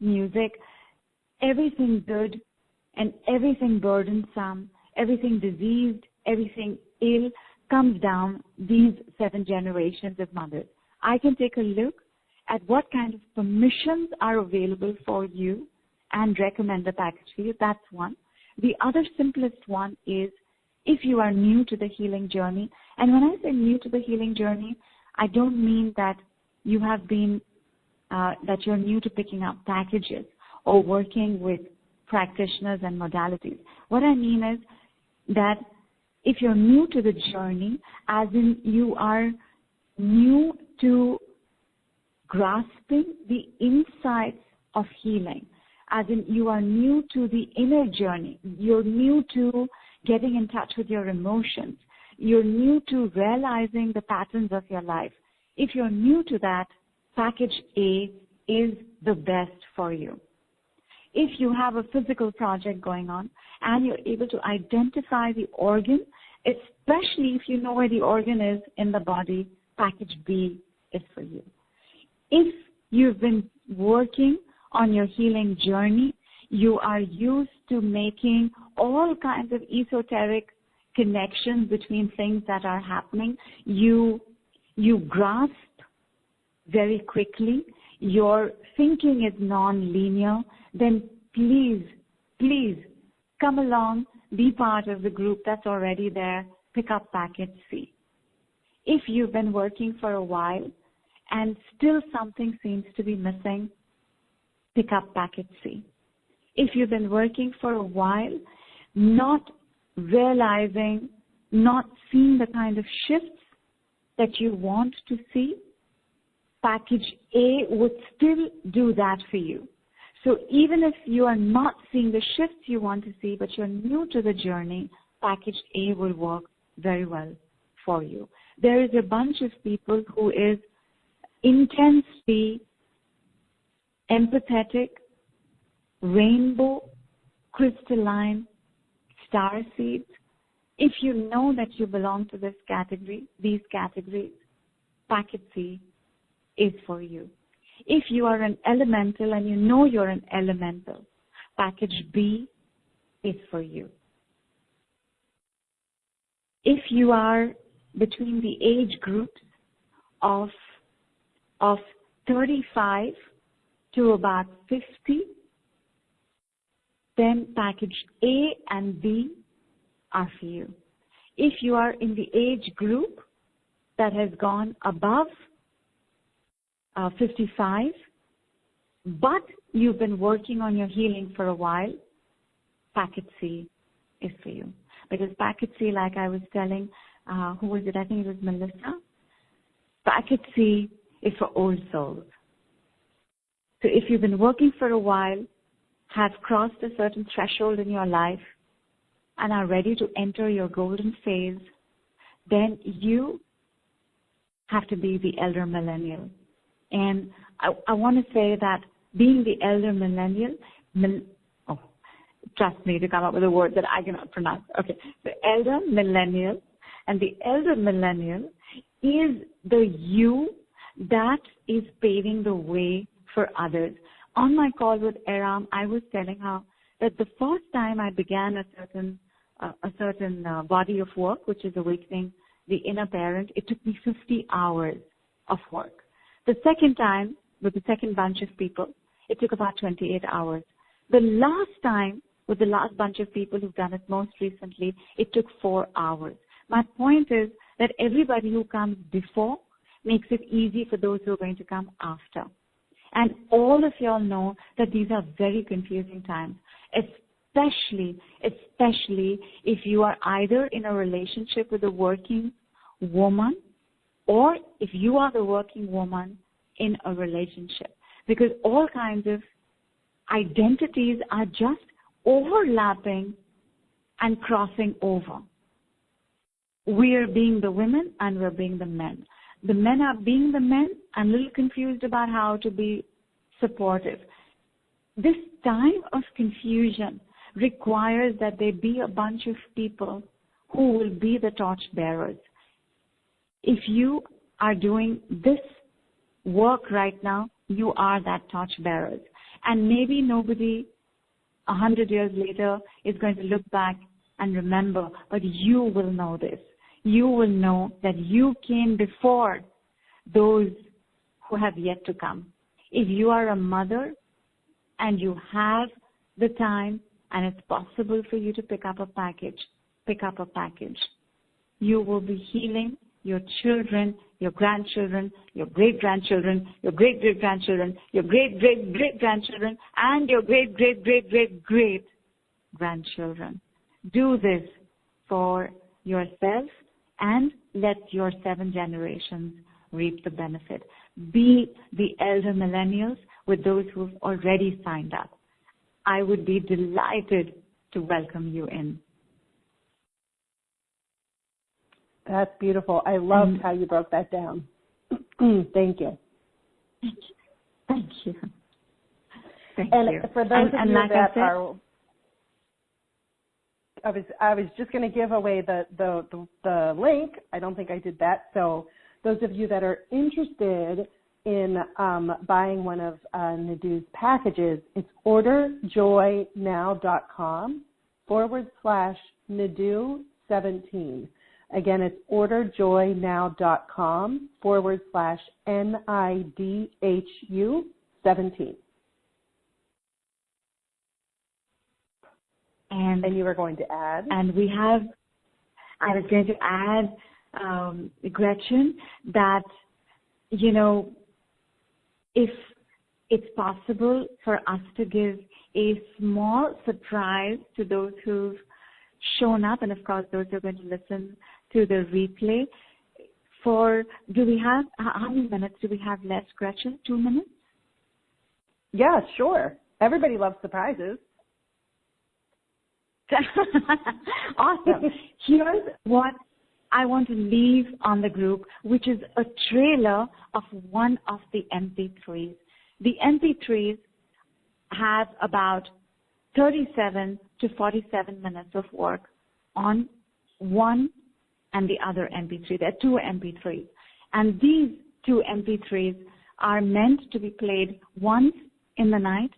music, everything good and everything burdensome, everything diseased, everything ill comes down these 7 generations of mothers. I can take a look at what kind of permissions are available for you and recommend the package for you. That's one. The other simplest one is if you are new to the healing journey. And when I say new to the healing journey, I don't mean that you have been, that you're new to picking up packages or working with practitioners and modalities. What I mean is that if you're new to the journey, as in you are new to grasping the insights of healing, as in you are new to the inner journey, you're new to getting in touch with your emotions, you're new to realizing the patterns of your life. If you're new to that, package A is the best for you. If you have a physical project going on and you're able to identify the organ, especially if you know where the organ is in the body, package B is for you. If you've been working on your healing journey, you are used to making all kinds of esoteric connections between things that are happening. You grasp very quickly. Your thinking is non-linear. Then please come along, be part of the group that's already there, pick up package C. If you've been working for a while and still something seems to be missing, pick up package C. If you've been working for a while, not realizing, not seeing the kind of shifts that you want to see, package A would still do that for you. So even if you are not seeing the shifts you want to see, but you're new to the journey, package A will work very well for you. There is a bunch of people who is intensely empathetic, rainbow, crystalline, star seeds. If you know that you belong to this category, these categories, package C is for you. If you are an elemental and you know you're an elemental, package B is for you. If you are between the age groups of 35 to about 50, then package A and B are for you. If you are in the age group that has gone above 55, but you've been working on your healing for a while, package C is for you. Because package C, like I was telling, who was it? I think it was Melissa. Package C is for old souls. So if you've been working for a while, have crossed a certain threshold in your life, and are ready to enter your golden phase, then you have to be the elder millennial. And I want to say that being the elder millennial, trust me to come up with a word that I cannot pronounce. Okay, the elder millennial, and the elder millennial is the you that is paving the way for others. on my call with Aram, I was telling her that the first time I began a certain body of work, which is awakening the inner parent, it took me 50 hours of work. The second time, with the second bunch of people, it took about 28 hours. The last time, with the last bunch of people who've done it most recently, it took 4 hours. My point is that everybody who comes before makes it easy for those who are going to come after. And all of y'all know that these are very confusing times, especially if you are either in a relationship with a working woman or if you are the working woman in a relationship. Because all kinds of identities are just overlapping and crossing over. We're being the women and we're being the men. The men are being the men and a little confused about how to be supportive. This time of confusion requires that there be a bunch of people who will be the torch bearers. If you are doing this work right now, you are that torch bearers. And maybe nobody 100 years later is going to look back and remember, but you will know this. You will know that you came before those who have yet to come. If you are a mother and you have the time and it's possible for you to pick up a package. You will be healing your children, your grandchildren, your great-grandchildren, your great-great-grandchildren, your great-great-great-grandchildren, and your great-great-great-great-grandchildren. Do this for yourself and let your 7 generations reap the benefit. Be the elder millennials with those who've already signed up. I would be delighted to welcome you in. That's beautiful. I loved how you broke that down. Thank you. Thank you. And for those of you like that are, I was just going to give away the link. I don't think I did that. So those of you that are interested in buying one of Nidhu's packages, it's orderjoynow.com/Nidhu17. Again, it's orderjoynow.com/NIDHU17. And you were going to add? And I was going to add, Gretchen, that, if it's possible for us to give a small surprise to those who've shown up, and of course those who are going to listen to the replay, do we have, how many minutes do we have left, Gretchen? 2 minutes? Yeah, sure. Everybody loves surprises. Awesome. Here's what I want to leave on the group, which is a trailer of one of the MP3s. The MP3s have about 37 to 47 minutes of work on one and the other MP3. There are 2 MP3s. And these 2 MP3s are meant to be played once in the night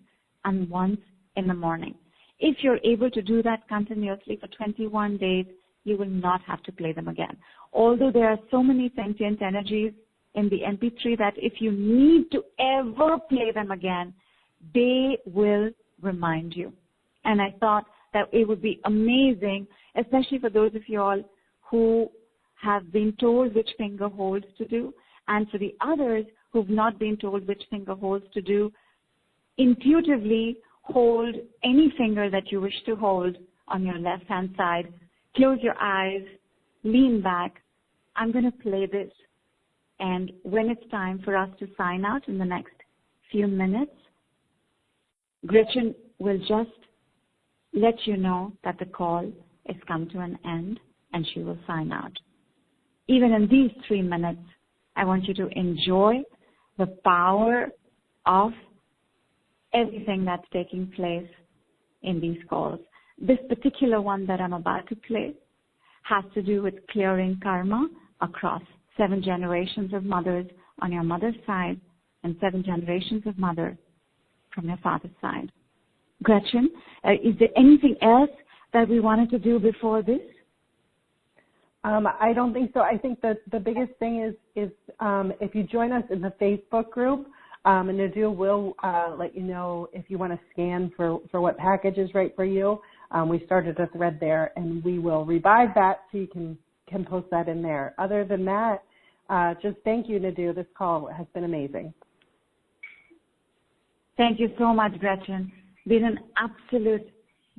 and once in the morning. If you're able to do that continuously for 21 days, you will not have to play them again. Although there are so many sentient energies in the MP3 that if you need to ever play them again, they will remind you. And I thought that it would be amazing, especially for those of you all who have been told which finger holds to do, and for the others who've not been told which finger holds to do, intuitively hold any finger that you wish to hold on your left-hand side. Close your eyes, lean back. I'm going to play this. And when it's time for us to sign out in the next few minutes, Gretchen will just let you know that the call has come to an end and she will sign out. Even in these 3 minutes, I want you to enjoy the power of everything that's taking place in these calls. This particular one that I'm about to play has to do with clearing karma across 7 generations of mothers on your mother's side and 7 generations of mother from your father's side. Gretchen, is there anything else that we wanted to do before this? I don't think so. I think that the biggest thing is if you join us in the Facebook group, and Nidhu will let you know if you want to scan for what package is right for you. We started a thread there, and we will revive that so you can post that in there. Other than that, just thank you, Nidhu. This call has been amazing. Thank you so much, Gretchen. Been an absolute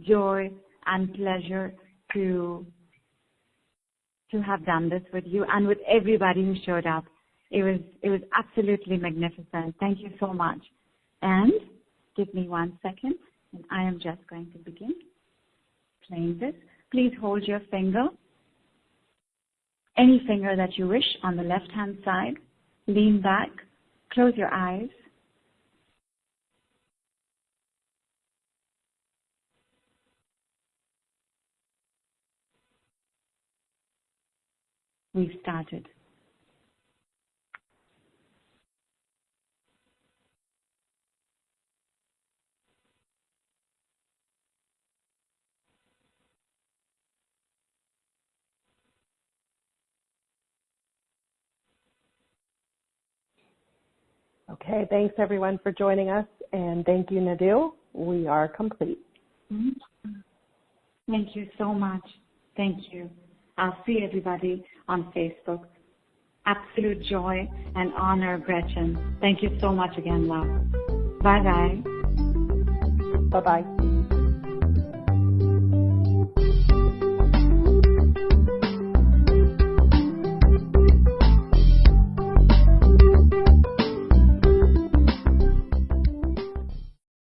joy and pleasure to have done this with you and with everybody who showed up. It was absolutely magnificent. Thank you so much. And give me 1 second, and I am just going to begin playing this. Please hold your finger, any finger that you wish, on the left-hand side. Lean back, close your eyes. We've started. Okay, thanks everyone for joining us, and thank you, Nidhu. We are complete. Mm-hmm. Thank you so much. Thank you. I'll see everybody on Facebook. Absolute joy and honor, Gretchen. Thank you so much again, love. Bye-bye. Bye-bye.